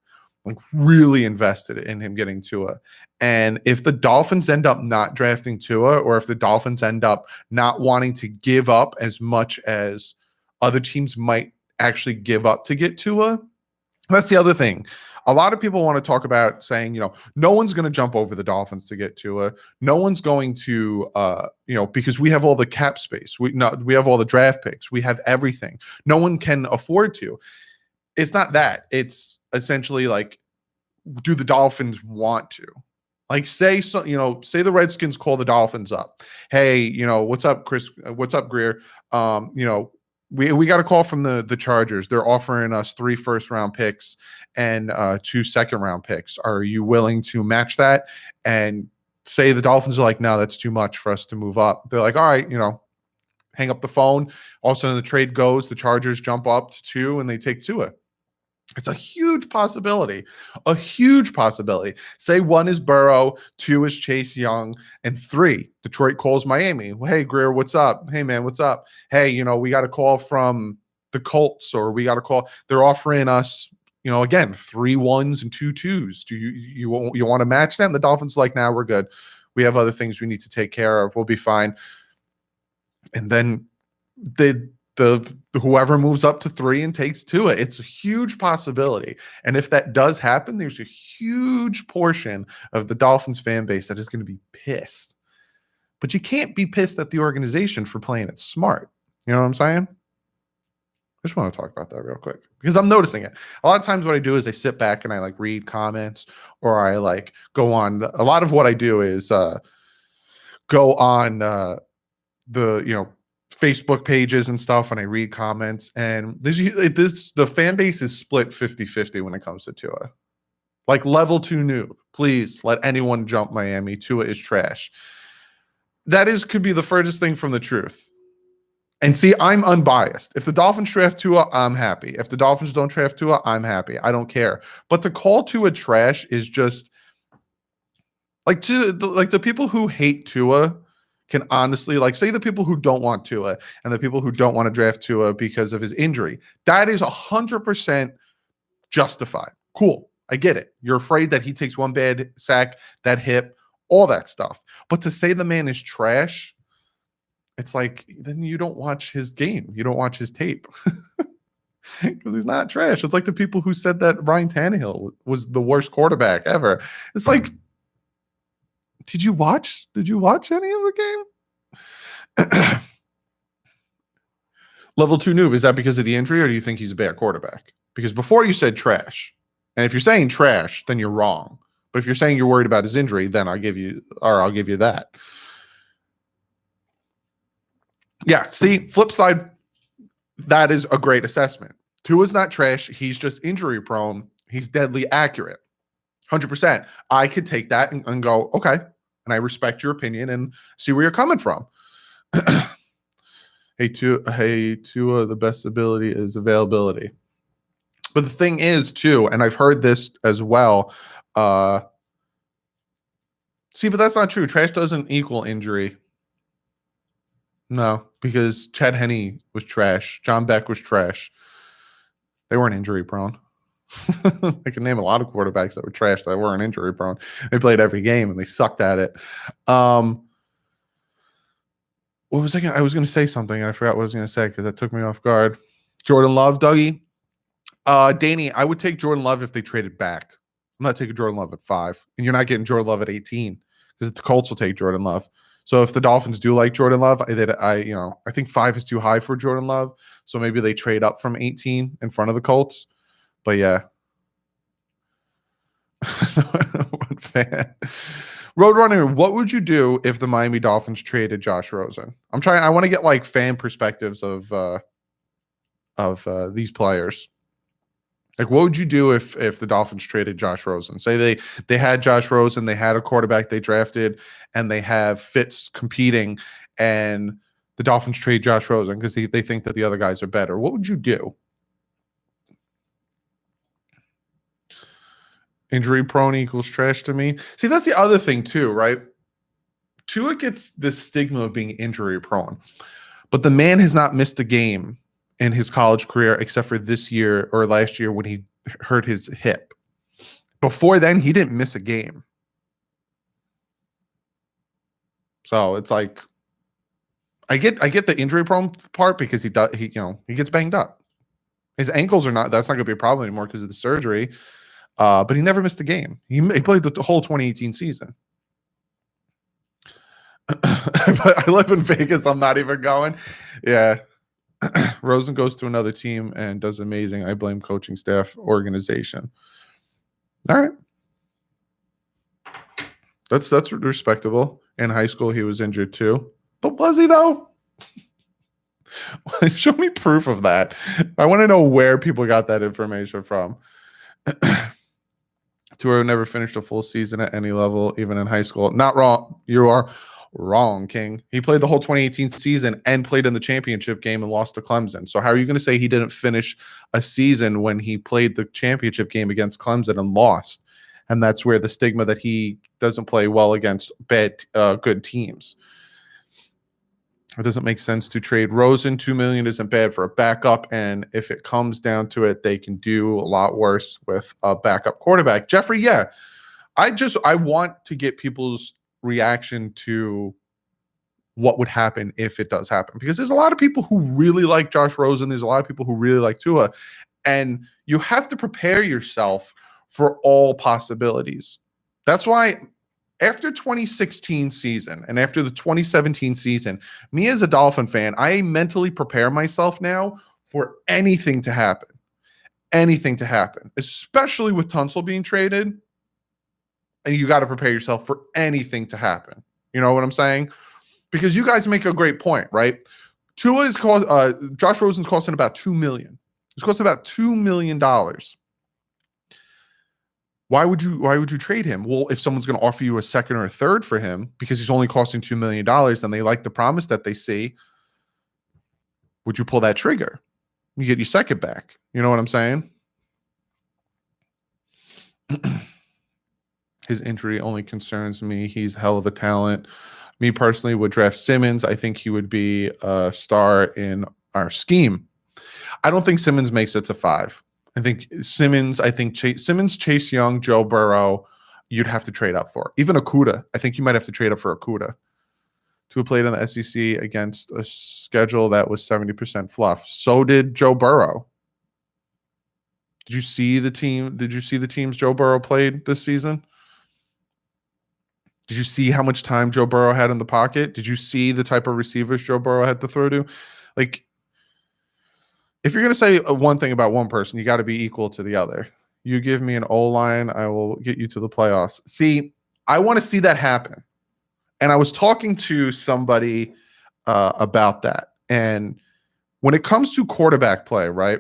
really invested in him getting Tua. And if the Dolphins end up not drafting Tua, or if the Dolphins end up not wanting to give up as much as other teams might actually give up to get Tua, that's the other thing. A lot of people want to talk about saying, no one's going to jump over the Dolphins to get Tua. No one's going to, because we have all the cap space. We have all the draft picks. We have everything. No one can afford to. It's not that. It's essentially do the Dolphins want to? Say the Redskins call the Dolphins up. Hey, what's up, Chris? What's up, Greer? We got a call from the Chargers. They're offering us 3 first-round picks and 2 second-round picks. Are you willing to match that? And say the Dolphins are like, no, that's too much for us to move up. They're like, all right, hang up the phone. All of a sudden the trade goes. The Chargers jump up to 2 and they take Tua. It's a huge possibility. A huge possibility. Say 1 is Burrow, 2 is Chase Young, and 3, Detroit calls Miami. Well, hey, Greer, what's up? Hey, man, what's up? Hey, we got a call from the Colts, or we got a call. They're offering us, again, 3 1s and 2 2s. Do you want to match that? And the Dolphins are like, nah, we're good. We have other things we need to take care of. We'll be fine. And then the whoever moves up to 3 and takes Tua, it's a huge possibility. And if that does happen, there's a huge portion of the Dolphins fan base that is going to be pissed. But you can't be pissed at the organization for playing it smart. You know what I'm saying? I just want to talk about that real quick because I'm noticing it. A lot of times what I do is I sit back and I read comments, or I go on. A lot of what I do is go on the Facebook pages and stuff, and I read comments, and the fan base is split 50-50 when it comes to Tua. Level 2 noob, please let anyone jump Miami. Tua is trash. That could be the furthest thing from the truth. And see, I'm unbiased. If the Dolphins draft Tua, I'm happy. If the Dolphins don't draft Tua, I'm happy. I don't care. But to call Tua trash is just the people who hate Tua can honestly, say the people who don't want Tua and the people who don't want to draft Tua because of his injury, that is 100% justified. Cool. I get it. You're afraid that he takes one bad sack, that hip, all that stuff. But to say the man is trash, it's then you don't watch his game. You don't watch his tape. Because he's not trash. It's the people who said that Ryan Tannehill was the worst quarterback ever. It's did you watch any of the game? Level 2 noob, is that because of the injury, or do you think he's a bad quarterback? Because before you said trash. And if you're saying trash, then you're wrong. But if you're saying you're worried about his injury, then I'll give you that. Yeah, see, flip side, that is a great assessment. Tua's not trash. He's just injury prone. He's deadly accurate. 100%. I could take that and go, okay. And I respect your opinion and see where you're coming from. Hey, Tua, the best ability is availability. But the thing is, too, and I've heard this as well. See, but that's not true. Trash doesn't equal injury. No, because Chad Henne was trash. John Beck was trash. They weren't injury prone. I can name a lot of quarterbacks that were trash that weren't injury prone. They played every game and they sucked at it. What was I going? I was going to say something and I forgot what I was going to say because that took me off guard. Jordan Love, Dougie. Danny, I would take Jordan Love if they traded back. I'm not taking Jordan Love at 5, and you're not getting Jordan Love at 18 because the Colts will take Jordan Love. So if the Dolphins do like Jordan Love, I think 5 is too high for Jordan Love. So maybe they trade up from 18 in front of the Colts. But yeah. One fan. Roadrunner, what would you do if the Miami Dolphins traded Josh Rosen? I want to get like fan perspectives of these players. Like, what would you do if the Dolphins traded Josh Rosen? Say they had Josh Rosen, they had a quarterback they drafted, and they have Fitz competing, and the Dolphins trade Josh Rosen because they think that the other guys are better. What would you do? Injury prone equals trash to me. See, that's the other thing too, right? Tua gets this stigma of being injury prone, but the man has not missed a game in his college career except for this year or last year when he hurt his hip. Before then, he didn't miss a game. So it's like I get the injury prone part because he gets banged up. His ankles are not that's not going to be a problem anymore because of the surgery. But he never missed a game. He played the whole 2018 season. But I live in Vegas. I'm not even going. Yeah. Rosen goes to another team and does amazing. I blame coaching staff, organization. All right. That's respectable. In high school, he was injured too. But was he though? Show me proof of that. I want to know where people got that information from. Tua never finished a full season at any level, even in high school. Not wrong. You are wrong, King. He played the whole 2018 season and played in the championship game and lost to Clemson. So how are you going to say he didn't finish a season when he played the championship game against Clemson and lost? And that's where the stigma that he doesn't play well against good teams. It doesn't make sense to trade Rosen. $2 million isn't bad for a backup, and if it comes down to it, they can do a lot worse with a backup quarterback. Jeffrey, yeah, I want to get people's reaction to what would happen if it does happen, because there's a lot of people who really like Josh Rosen. There's a lot of people who really like Tua, and you have to prepare yourself for all possibilities. That's why after 2016 season and after the 2017 season, me as a Dolphin fan, I mentally prepare myself now for anything to happen. Anything to happen, especially with Tunsil being traded. And you got to prepare yourself for anything to happen. You know what I'm saying? Because you guys make a great point, right? Tua is Josh Rosen's costing about $2 million. It's costing about $2 million. Why would you trade him? Well, if someone's going to offer you a second or a third for him because he's only costing $2 million and they like the promise that they see, would you pull that trigger? You get your second back. You know what I'm saying? His injury only concerns me. He's hell of a talent. Me personally would draft Simmons. I think he would be a star in our scheme. I don't think Simmons makes it to 5. I think Simmons, Chase Young, Joe Burrow, you'd have to trade up for. Even Okudah. I think you might have to trade up for Okudah. Tua played on the SEC against a schedule that was 70% fluff. So did Joe Burrow. Did you see the teams Joe Burrow played this season? Did you see how much time Joe Burrow had in the pocket? Did you see the type of receivers Joe Burrow had to throw to? Like, if you're going to say one thing about one person, you got to be equal to the other. You give me an O-line, I will get you to the playoffs. See, I want to see that happen. And I was talking to somebody about that. And when it comes to quarterback play, right,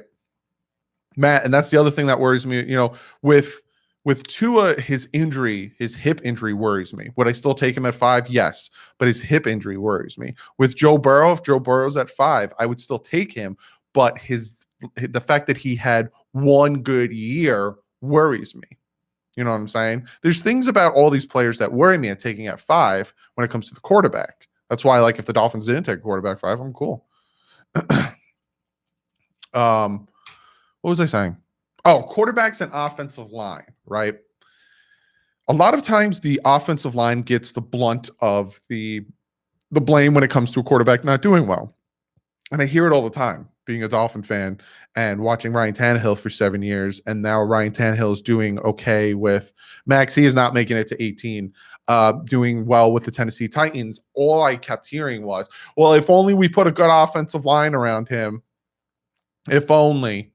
Matt, and that's the other thing that worries me, with With Tua, his hip injury worries me. Would I still take him at 5? Yes, but his hip injury worries me. With Joe Burrow, if Joe Burrow's at 5, I would still take him, but the fact that he had one good year worries me. You know what I'm saying? There's things about all these players that worry me at taking at 5 when it comes to the quarterback. That's why, like, if the Dolphins didn't take a quarterback 5, I'm cool. What was I saying? Oh, quarterbacks and offensive line, right? A lot of times the offensive line gets the blunt of the blame when it comes to a quarterback not doing well. And I hear it all the time, being a Dolphin fan and watching Ryan Tannehill for 7 years. And now Ryan Tannehill is doing okay with Max. He is not making it to 18, doing well with the Tennessee Titans. All I kept hearing was, well, if only we put a good offensive line around him. If only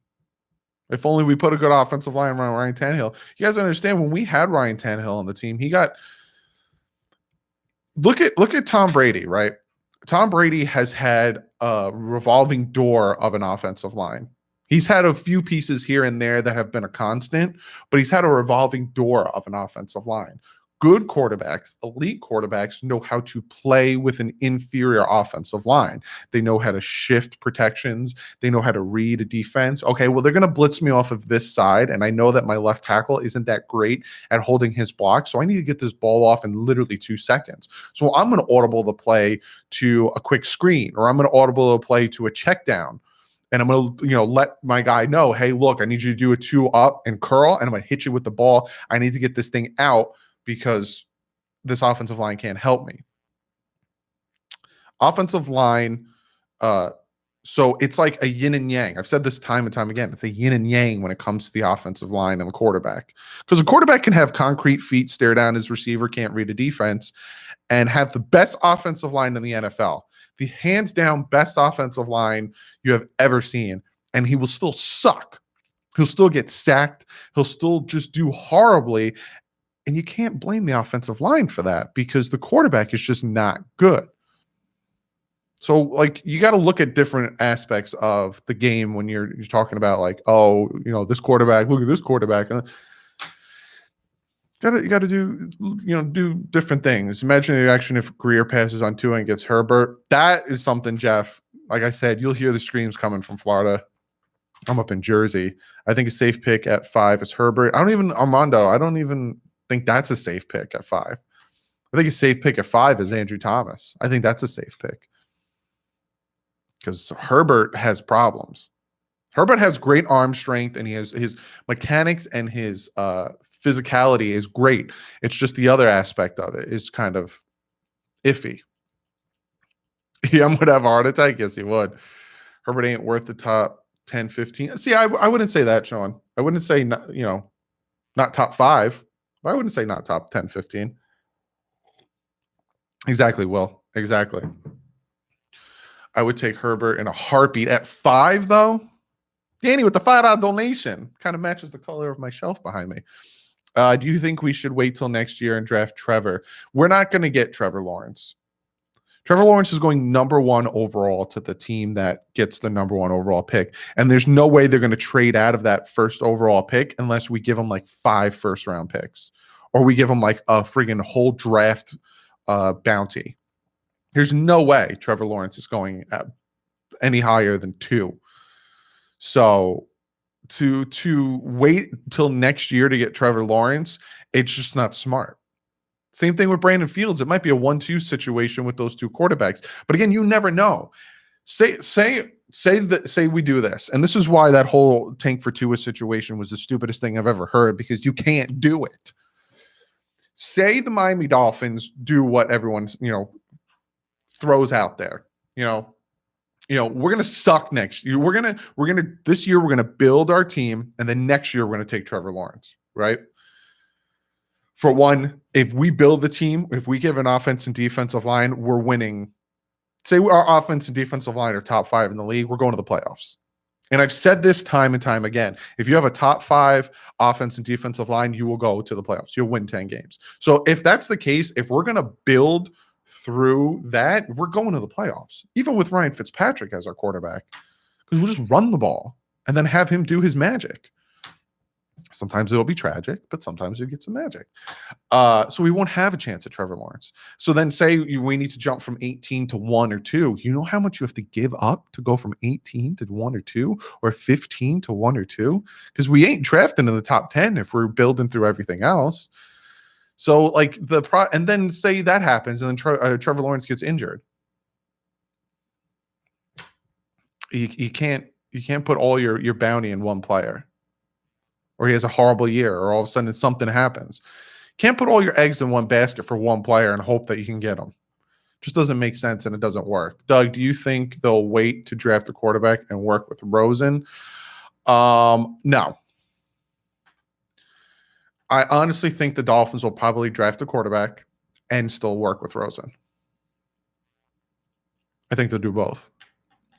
we put a good offensive line around Ryan Tannehill. You guys understand, when we had Ryan Tannehill on the team, he got look at Tom Brady, right? Tom Brady has had a revolving door of an offensive line. He's had a few pieces here and there that have been a constant, but he's had a revolving door of an offensive line. Good quarterbacks, elite quarterbacks, know how to play with an inferior offensive line. They know how to shift protections. They know how to read a defense. Okay, well, they're going to blitz me off of this side, and I know that my left tackle isn't that great at holding his block, so I need to get this ball off in literally 2 seconds. So I'm going to audible the play to a quick screen, or I'm going to audible the play to a check down. And I'm going to, let my guy know, hey, look, I need you to do a 2 up and curl, and I'm going to hit you with the ball. I need to get this thing out because this offensive line can't help me. Offensive line, so it's like a yin and yang. I've said this time and time again. It's a yin and yang when it comes to the offensive line and the quarterback. Because a quarterback can have concrete feet, stare down his receiver, can't read a defense, and have the best offensive line in the NFL. The hands down best offensive line you have ever seen. And he will still suck. He'll still get sacked. He'll still just do horribly. And you can't blame the offensive line for that because the quarterback is just not good. So, like, you got to look at different aspects of the game when you're talking about, like, oh, this quarterback, look at this quarterback. You got to do different things. Imagine the reaction if Greer passes on Tua and gets Herbert. That is something, Jeff. Like I said, you'll hear the screams coming from Florida. I'm up in Jersey. I think a safe pick at 5 is Herbert. Armando, I don't even think that's a safe pick at 5. I think a safe pick at 5 is Andrew Thomas. I think that's a safe pick because Herbert has problems. Herbert has great arm strength, and he has his mechanics and his physicality is great. It's just the other aspect of it is kind of iffy. He would have a heart attack. Yes, he would. Herbert ain't worth the top 10, 15. See, I wouldn't say that, Sean. I wouldn't say, not top 5. I wouldn't say not top 10, 15. Exactly, Will. Exactly. I would take Herbert in a heartbeat. At 5, though, Danny with the $5 donation kind of matches the color of my shelf behind me. Do you think we should wait till next year and draft Trevor? We're not going to get Trevor Lawrence. Trevor Lawrence is going number 1 overall to the team that gets the number 1 overall pick. And there's no way they're going to trade out of that first overall pick unless we give them like 5 first-round picks. Or we give them like a friggin' whole draft bounty. There's no way Trevor Lawrence is going any higher than 2. So to wait till next year to get Trevor Lawrence, it's just not smart. Same thing with Brandon Fields. It might be a 1-2 situation with those 2 quarterbacks. But again, you never know. Say we do this. And this is why that whole tank for Tua situation was the stupidest thing I've ever heard, because you can't do it. Say the Miami Dolphins do what everyone, throws out there. We're going to suck next year. This year we're going to build our team, and then next year we're going to take Trevor Lawrence, right? For one, if we build the team, if we give an offense and defensive line, we're winning. Say our offense and defensive line are top 5 in the league, we're going to the playoffs. And I've said this time and time again. If you have a top 5 offense and defensive line, you will go to the playoffs. You'll win 10 games. So if that's the case, if we're going to build through that, we're going to the playoffs, even with Ryan Fitzpatrick as our quarterback, because we'll just run the ball and then have him do his magic. Sometimes it'll be tragic, but sometimes you get some magic. So we won't have a chance at Trevor Lawrence. So then say we need to jump from 18 to 1 or 2. You know how much you have to give up to go from 18 to 1 or 2 or 15 to 1 or 2? Because we ain't drafting in the top 10 if we're building through everything else. So like and then say that happens and then Trevor Lawrence gets injured. You can't put all your bounty in one player. Or he has a horrible year, or all of a sudden something happens. Can't put all your eggs in one basket for one player and hope that you can get him. Just doesn't make sense, and it doesn't work. Doug, do you think they'll wait to draft a quarterback and work with Rosen? No. I honestly think the Dolphins will probably draft a quarterback and still work with Rosen. I think they'll do both.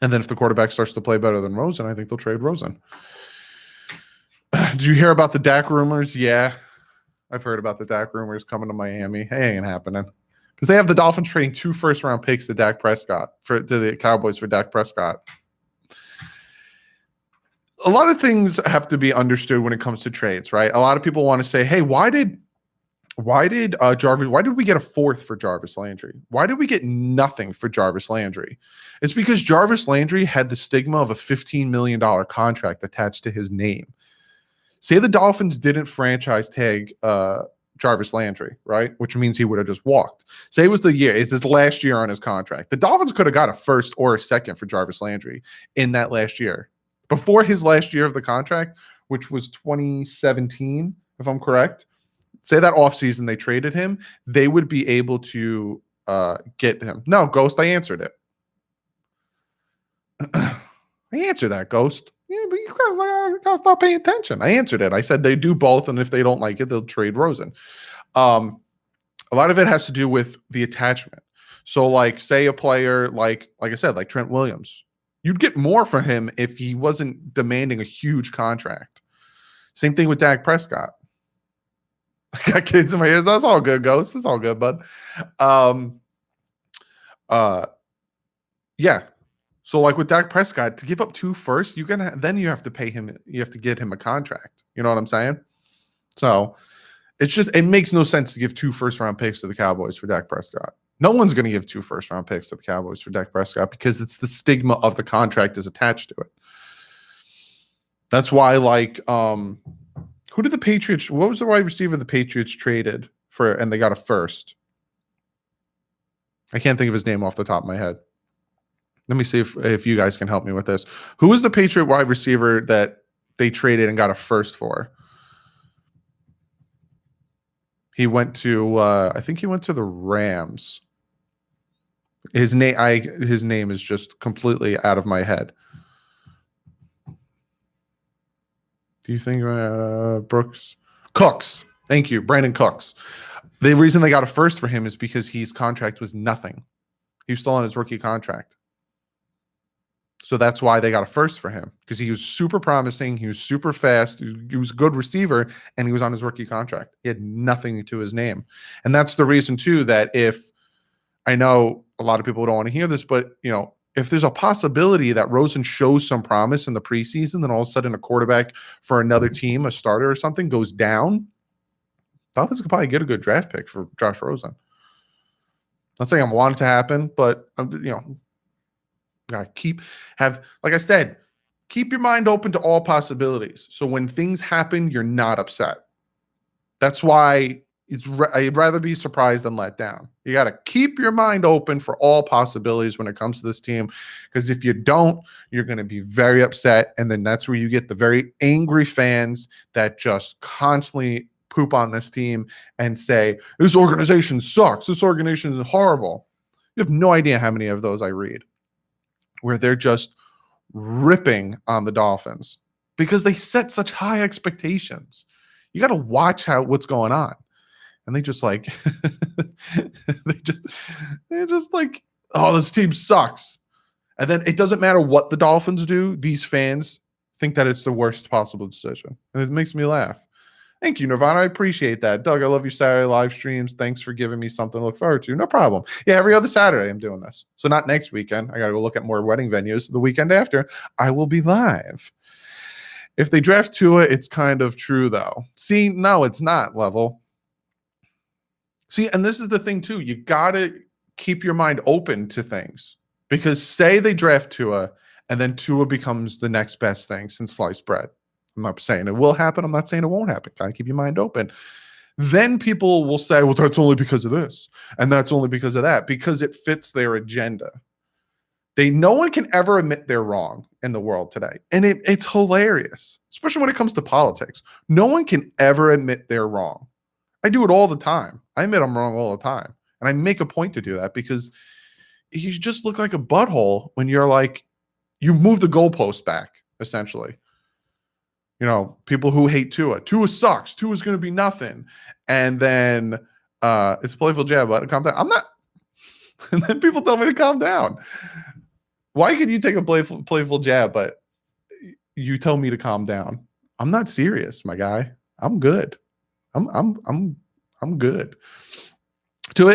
And then if the quarterback starts to play better than Rosen, I think they'll trade Rosen. Did you hear about the Dak rumors? Yeah, I've heard about the Dak rumors coming to Miami. It ain't happening because they have the Dolphins trading 2 first-round picks to Dak Prescott to the Cowboys for Dak Prescott. A lot of things have to be understood when it comes to trades, right? A lot of people want to say, "Hey, why did Jarvis? Why did we get a 4th for Jarvis Landry? Why did we get nothing for Jarvis Landry?" It's because Jarvis Landry had the stigma of a $15 million contract attached to his name. Say the Dolphins didn't franchise tag Jarvis Landry, right? Which means he would have just walked. Say it was the year. It's his last year on his contract. The Dolphins could have got a 1st or a 2nd for Jarvis Landry in that last year. Before his last year of the contract, which was 2017, if I'm correct. Say that offseason they traded him, they would be able to get him. No, Ghost, I answered it. I answered that, Ghost. Yeah, but you guys stop paying attention. I answered it. I said they do both, and if they don't like it, they'll trade Rosen. A lot of it has to do with the attachment. So, like, say a player like I said, like Trent Williams, you'd get more for him if he wasn't demanding a huge contract. Same thing with Dak Prescott. I got kids in my ears. That's all good, Ghost. It's all good, bud. Yeah. So, like with Dak Prescott, to give up 2 firsts, you have to pay him. You have to get him a contract. You know what I'm saying? So, it makes no sense to give 2 first-round picks to the Cowboys for Dak Prescott. No one's going to give 2 first-round picks to the Cowboys for Dak Prescott because it's the stigma of the contract is attached to it. That's why, like, who did the Patriots? What was the wide receiver the Patriots traded for, and they got a 1st? I can't think of his name off the top of my head. Let me see if you guys can help me with this. Who was the Patriot wide receiver that they traded and got a 1st for? He went to I think he went to the Rams. His name is just completely out of my head. Do you think Brooks? Cooks. Thank you, Brandon Cooks. The reason they got a 1st for him is because his contract was nothing. He was still on his rookie contract. So that's why they got a 1st for him, because he was super promising. He was super fast. He was a good receiver, and he was on his rookie contract. He had nothing to his name. And that's the reason, too, that if I know a lot of people don't want to hear this, but, you know, if there's a possibility that Rosen shows some promise in the preseason, then all of a sudden a quarterback for another team, a starter or something, goes down, Dolphins could probably get a good draft pick for Josh Rosen. Not saying I want it to happen, but, you know, like I said, keep your mind open to all possibilities. So when things happen, you're not upset. That's why I'd rather be surprised than let down. You got to keep your mind open for all possibilities when it comes to this team, because if you don't, you're going to be very upset. And then that's where you get the very angry fans that just constantly poop on this team and say, this organization sucks. This organization is horrible. You have no idea how many of those I read where they're just ripping on the Dolphins because they set such high expectations. You got to watch what's going on. And they just like, they're just like, oh, this team sucks. And then it doesn't matter what the Dolphins do. These fans think that it's the worst possible decision. And it makes me laugh. Thank you, Nirvana. I appreciate that. Doug, I love your Saturday live streams. Thanks for giving me something to look forward to. No problem. Yeah, every other Saturday I'm doing this. So not next weekend. I got to go look at more wedding venues. The weekend after, I will be live. If they draft Tua, it's kind of true though. See, no, it's not level. See, and this is the thing too. You gotta keep your mind open to things because say they draft Tua and then Tua becomes the next best thing since sliced bread. I'm not saying it will happen. I'm not saying it won't happen. Gotta keep your mind open. Then people will say, well, that's only because of this. And that's only because of that, because it fits their agenda. No one can ever admit they're wrong in the world today. And it's hilarious, especially when it comes to politics. No one can ever admit they're wrong. I do it all the time. I admit I'm wrong all the time. And I make a point to do that because you just look like a butthole when you're like, you move the goalpost back, essentially. You know, people who hate Tua. Tua sucks. Tua's going to be nothing. And then it's a playful jab, but calm down. I'm not. And then people tell me to calm down. Why could you take a playful jab, but you tell me to calm down? I'm not serious, my guy. I'm good. I'm good. Tua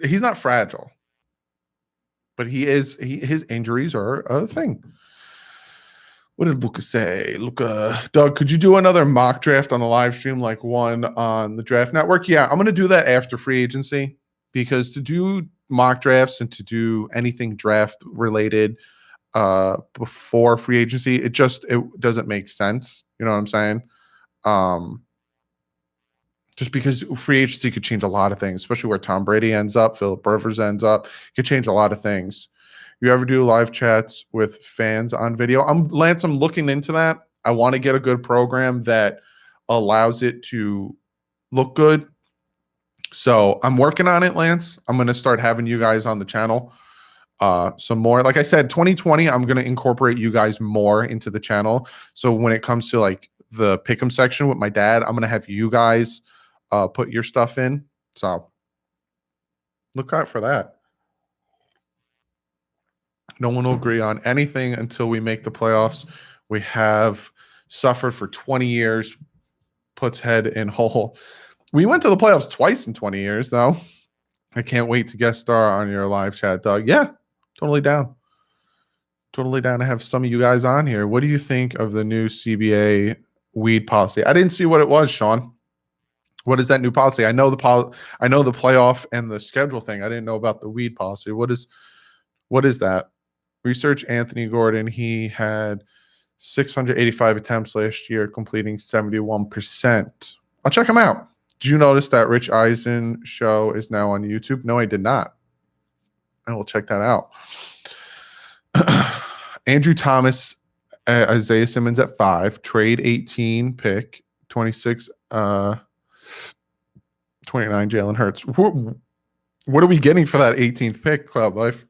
he's not fragile, but his injuries are a thing. What did Luca say? Doug, could you do another mock draft on the live stream like one on the Draft Network? Yeah, I'm going to do that after free agency because to do mock drafts and to do anything draft related before free agency, it doesn't make sense. You know what I'm saying? Just because free agency could change a lot of things, especially where Tom Brady ends up, Philip Rivers ends up. It could change a lot of things. You ever do live chats with fans on video? Lance, I'm looking into that. I want to get a good program that allows it to look good. So I'm working on it, Lance. I'm going to start having you guys on the channel some more. Like I said, 2020, I'm going to incorporate you guys more into the channel. So when it comes to like the pick'em section with my dad, I'm going to have you guys put your stuff in. So look out for that. No one will agree on anything until we make the playoffs. We have suffered for 20 years, puts head in hole. We went to the playoffs twice in 20 years, though. I can't wait to guest star on your live chat, Doug. Yeah, totally down. Totally down to have some of you guys on here. What do you think of the new CBA weed policy? I didn't see what it was, Sean. What is that new policy? I know the playoff and the schedule thing. I didn't know about the weed policy. What is that? Research Anthony Gordon. He had 685 attempts last year, completing 71%. I'll check him out. Did you notice that Rich Eisen show is now on YouTube? No, I did not. I will check that out. Andrew Thomas, Isaiah Simmons at 5, trade 18, pick 26, 29, Jalen Hurts. What are we getting for that 18th pick, Cloud Life?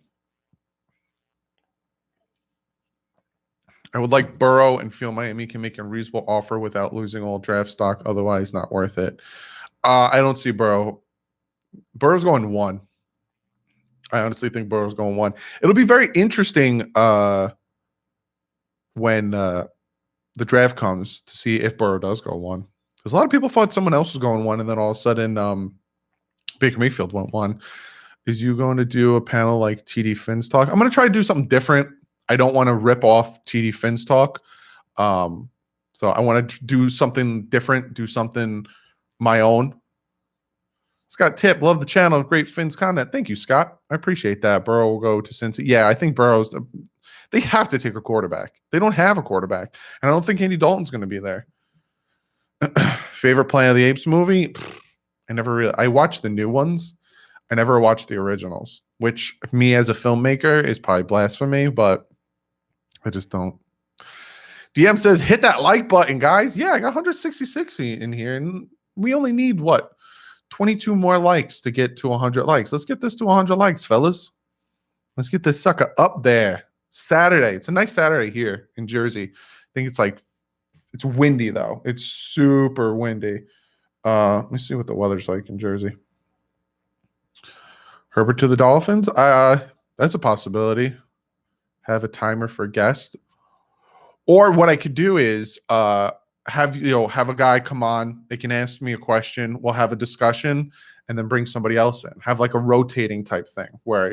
I would like Burrow and feel Miami can make a reasonable offer without losing all draft stock. Otherwise, not worth it. I don't see Burrow. Burrow's going 1. I honestly think Burrow's going 1. It'll be very interesting when the draft comes to see if Burrow does go 1. Because a lot of people thought someone else was going 1, and then all of a sudden Baker Mayfield went 1. Is you going to do a panel like TD Finn's talk? I'm going to try to do something different. I don't want to rip off TD Finn's talk. So I want to do something different, do something my own. Scott Tip, love the channel. Great Finn's content. Thank you, Scott. I appreciate that. Burrow will go to Cincy. Yeah, I think they have to take a quarterback. They don't have a quarterback. And I don't think Andy Dalton's going to be there. Favorite Planet of the Apes movie? I watched the new ones. I never watched the originals, which me as a filmmaker is probably blasphemy, but I just don't. DM says, hit that like button, guys. Yeah, I got 166 in here, and we only need, 22 more likes to get to 100 likes. Let's get this to 100 likes, fellas. Let's get this sucker up there. Saturday. It's a nice Saturday here in Jersey. I think it's windy, though. It's super windy. Let me see what the weather's like in Jersey. Herbert to the Dolphins? That's a possibility. Have a timer for guests. Or what I could do is have a guy come on. They can ask me a question. We'll have a discussion and then bring somebody else in. Have like a rotating type thing where,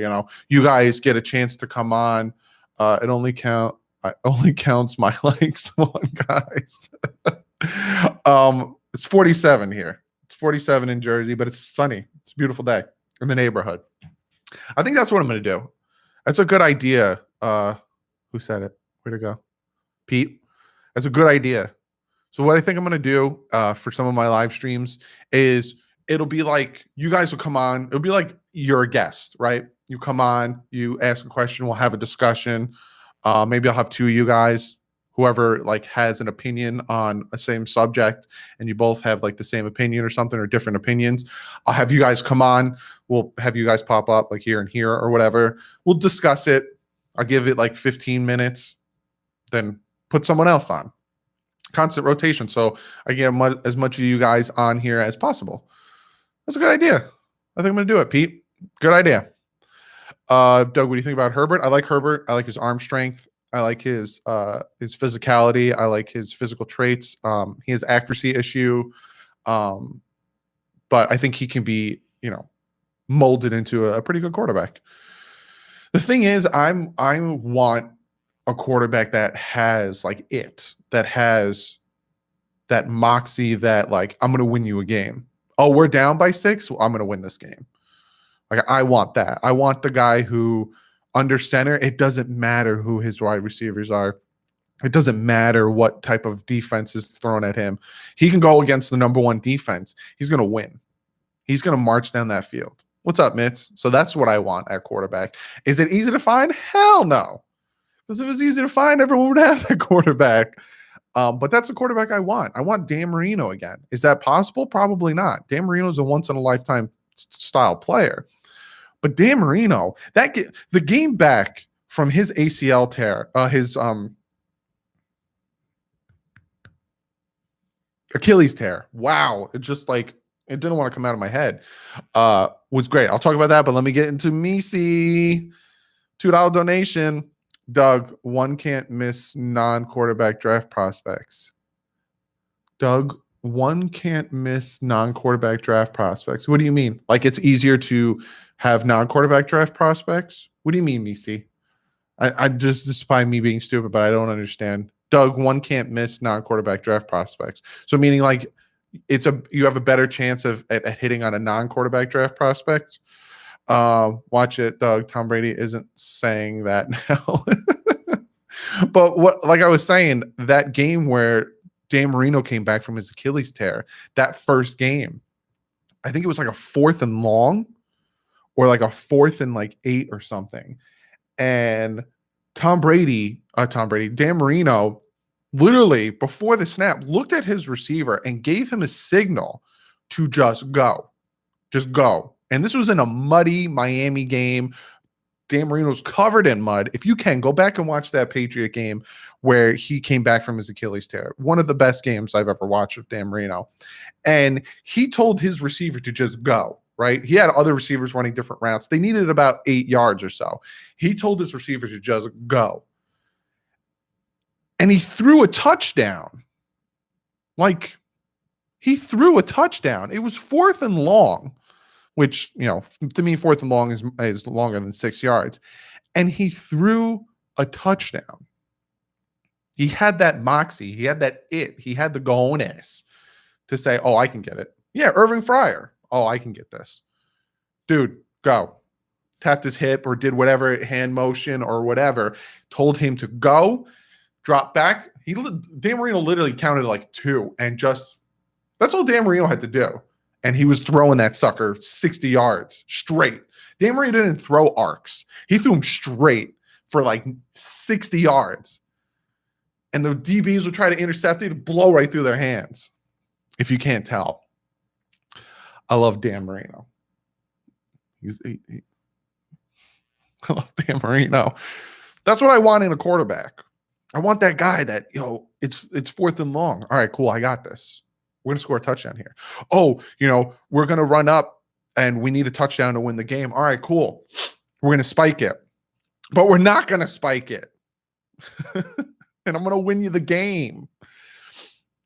you guys get a chance to come on. It only count I only counts my likes on guys. It's 47 here. It's 47 in Jersey, but it's sunny. It's a beautiful day in the neighborhood. I think that's what I'm going to do. That's a good idea. Who said it? Where'd it go? Pete. That's a good idea. So what I think I'm going to do for some of my live streams is it'll be like you guys will come on. It'll be like you're a guest, right? You come on, you ask a question, we'll have a discussion. Maybe I'll have two of you guys, whoever like has an opinion on a same subject, and you both have like the same opinion or something or different opinions. I'll have you guys come on. We'll have you guys pop up like here and here or whatever. We'll discuss it. I'll give it like 15 minutes, then put someone else on. Constant rotation. So I get as much of you guys on here as possible. That's a good idea. I think I'm going to do it, Pete. Good idea. Doug, what do you think about Herbert? I like Herbert. I like his arm strength. I like his physicality. I like his physical traits. He has accuracy issue. But I think he can be, molded into a pretty good quarterback. The thing is, I want a quarterback that has that has that moxie that like, I'm going to win you a game. Oh, we're down by 6. Well, I'm going to win this game. Like, I want that. I want the guy who under center, it doesn't matter who his wide receivers are. It doesn't matter what type of defense is thrown at him. He can go against the number 1 defense. He's going to win. He's going to march down that field. What's up, Mitz? So that's what I want at quarterback. Is it easy to find? Hell no. Because if it was easy to find, everyone would have that quarterback. But that's the quarterback I want. I want Dan Marino again. Is that possible? Probably not. Dan Marino is a once-in-a-lifetime style player. But Dan Marino, the game back from his ACL tear, his Achilles tear. Wow, it just like it didn't want to come out of my head. Was great. I'll talk about that, but let me get into Misi. $2 donation. Doug, one can't miss non-quarterback draft prospects. Doug, one can't miss non-quarterback draft prospects. What do you mean? Like it's easier to have non-quarterback draft prospects? What do you mean, Misi? I just, this is probably me being stupid, but I don't understand. Doug, one can't miss non-quarterback draft prospects. So meaning like you have a better chance at hitting on a non-quarterback draft prospect. Watch it, Doug. Tom Brady isn't saying that now. But what, like I was saying, that game where Dan Marino came back from his Achilles tear, that first game, I think it was like a 4th and long or like a 4th and like 8 or something. And Dan Marino, literally before the snap, looked at his receiver and gave him a signal to just go. Just go. And this was in a muddy Miami game. Dan Marino's covered in mud. If you can, go back and watch that Patriot game where he came back from his Achilles tear. One of the best games I've ever watched of Dan Marino. And he told his receiver to just go, right? He had other receivers running different routes. They needed about 8 yards or so. He told his receiver to just go. And he threw a touchdown. Like, he threw a touchdown. It was 4th and long, which, to me, 4th and long is longer than 6 yards. And he threw a touchdown. He had that moxie. He had that it. He had the cojones to say, oh, I can get it. Yeah, Irving Fryer. Oh, I can get this. Dude, go. Tapped his hip or did whatever, hand motion or whatever, told him to go, drop back. Dan Marino literally counted like 2 and just, that's all Dan Marino had to do. And he was throwing that sucker 60 yards straight. Dan Marino didn't throw arcs. He threw him straight for like 60 yards. And the DBs would try to intercept it, blow right through their hands. If you can't tell. I love Dan Marino. I love Dan Marino. That's what I want in a quarterback. I want that guy that, it's 4th and long. All right, cool. I got this. We're going to score a touchdown here. Oh, we're going to run up and we need a touchdown to win the game. All right, cool. We're going to spike it. But we're not going to spike it. And I'm going to win you the game.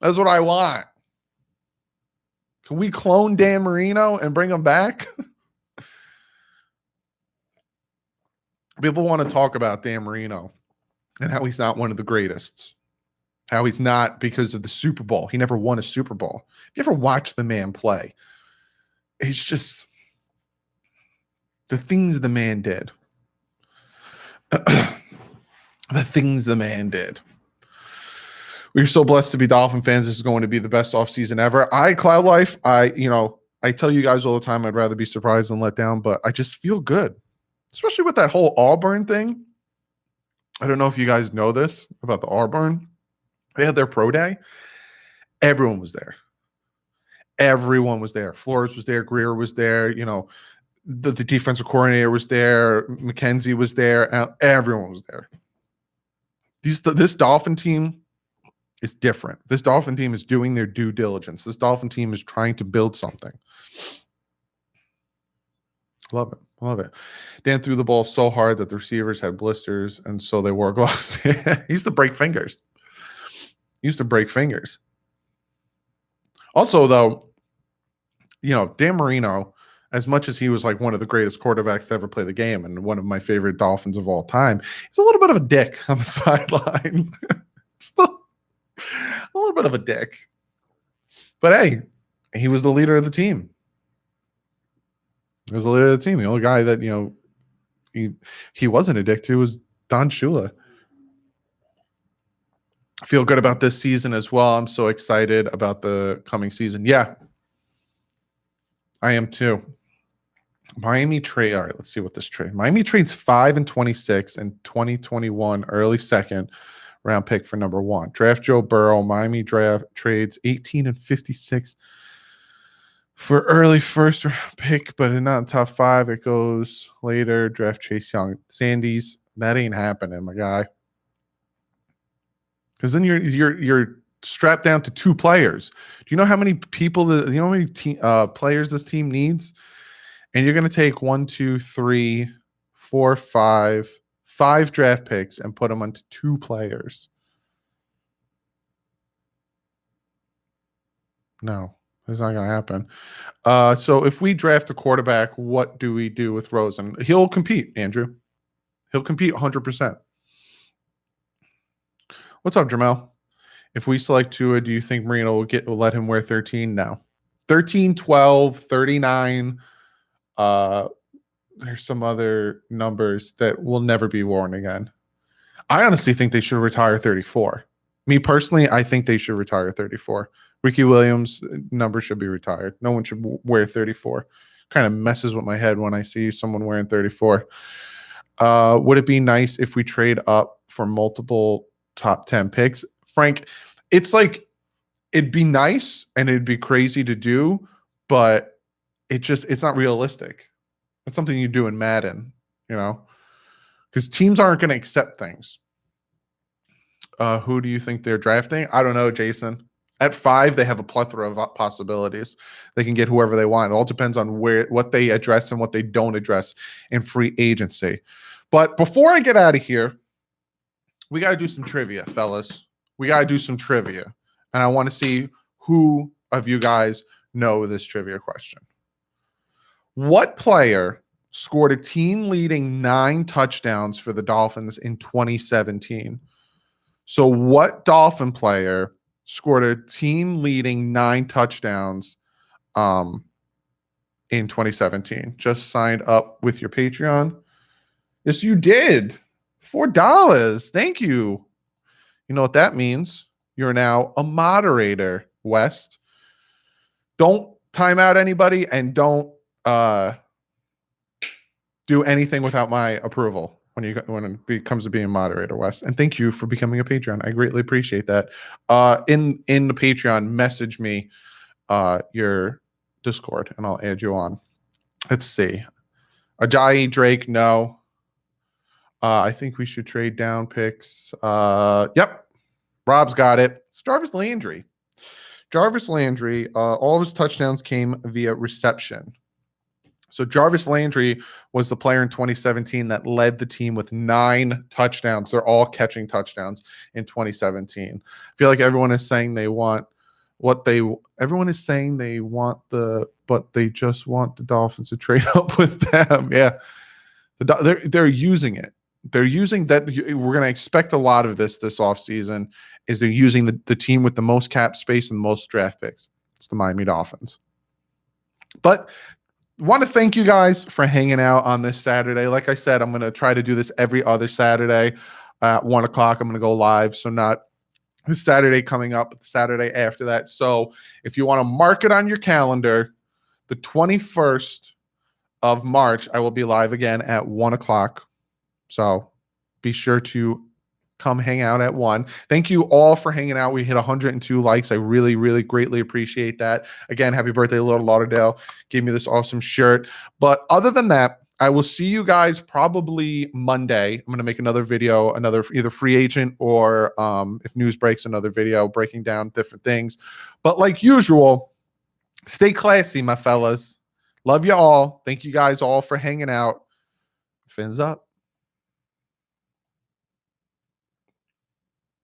That's what I want. Can we clone Dan Marino and bring him back? People want to talk about Dan Marino. and how he's not one of the greatest. How he's not because of the Super Bowl. He never won a Super Bowl. If you ever watch the man play, it's just the things the man did. The things the man did. We're so blessed to be Dolphin fans. This is going to be the best offseason ever. Cloud Life, I tell you guys all the time I'd rather be surprised than let down, but I just feel good, especially with that whole Auburn thing. I don't know if you guys know this about the Auburn. They had their pro day. Everyone was there. Everyone was there. Flores was there. Greer was there. The defensive coordinator was there. McKenzie was there. Everyone was there. This Dolphin team is different. This Dolphin team is doing their due diligence. This Dolphin team is trying to build something. Love it. Love it. Dan threw the ball so hard that the receivers had blisters, and so they wore gloves. He used to break fingers. Also, though, Dan Marino, as much as he was like one of the greatest quarterbacks to ever play the game and one of my favorite Dolphins of all time, he's a little bit of a dick on the sideline. Just a little bit of a dick. But hey, he was the leader of the team. The only guy that, he wasn't a dick to was Don Shula. I feel good about this season as well. I'm so excited about the coming season. Yeah, I am too. Miami trade. All right, let's see what this trade. Miami trades 5 and 26 and 2021 early second round pick for number 1. Draft Joe Burrow. Miami draft trades 18 and 56 for early first round pick, but not in top 5. It goes later. Draft Chase Young. Sandys. That ain't happening, my guy. Because then you're strapped down to 2 players. Do you know how many people? How many players this team needs? And you're going to take 1, 2, 3, 4, 5 draft picks and put them onto 2 players. No, that's not going to happen. So if we draft a quarterback, what do we do with Rosen? He'll compete, Andrew. He'll compete 100%. What's up, Jamel? If we select Tua, do you think Marino will let him wear 13? No. 13, 12, 39. There's some other numbers that will never be worn again. I honestly think they should retire 34. Me personally, I think they should retire 34. Ricky Williams' number should be retired. No one should wear 34. Kind of messes with my head when I see someone wearing 34. Would it be nice if we trade up for multiple top 10 picks? Frank, it's like it'd be nice and it'd be crazy to do, but it's not realistic. It's something you do in Madden, because teams aren't going to accept things. Who do you think they're drafting? I don't know, Jason. At 5, they have a plethora of possibilities. They can get whoever they want. It all depends on what they address and what they don't address in free agency. But before I get out of here, we got to do some trivia, fellas. We got to do some trivia. And I want to see who of you guys know this trivia question. What player scored a team-leading 9 touchdowns for the Dolphins in 2017? So what Dolphin player scored a team-leading 9 touchdowns in 2017? Just signed up with your Patreon? Yes, you did. $4. Thank you. You know what that means? You're now a moderator, West. Don't time out anybody and don't do anything without my approval when it comes to being a moderator, West. And thank you for becoming a Patreon. I greatly appreciate that. In the Patreon, message me your Discord and I'll add you on. Let's see. Ajayi Drake, no. I think we should trade down picks. Yep. Rob's got it. It's Jarvis Landry. All of his touchdowns came via reception. So Jarvis Landry was the player in 2017 that led the team with 9 touchdowns. They're all catching touchdowns in 2017. I feel like everyone is saying they want but they just want the Dolphins to trade up with them. Yeah. They're using it. they're using that. We're going to expect a lot of this offseason is they're using the team with the most cap space and the most draft picks. It's the Miami Dolphins. But want to thank you guys for hanging out on this Saturday. Like I said, I'm going to try to do this every other Saturday at 1 o'clock. I'm going to go live. So not this Saturday coming up, but the Saturday after that. So if you want to mark it on your calendar, the 21st of March, I will be live again at 1 o'clock. So be sure to come hang out at 1. Thank you all for hanging out. We hit 102 likes. I really, really greatly appreciate that. Again, happy birthday, Little Lauderdale. Gave me this awesome shirt. But other than that, I will see you guys probably Monday. I'm going to make another video, another either free agent or if news breaks, another video breaking down different things. But like usual, stay classy, my fellas. Love you all. Thank you guys all for hanging out. Fins up.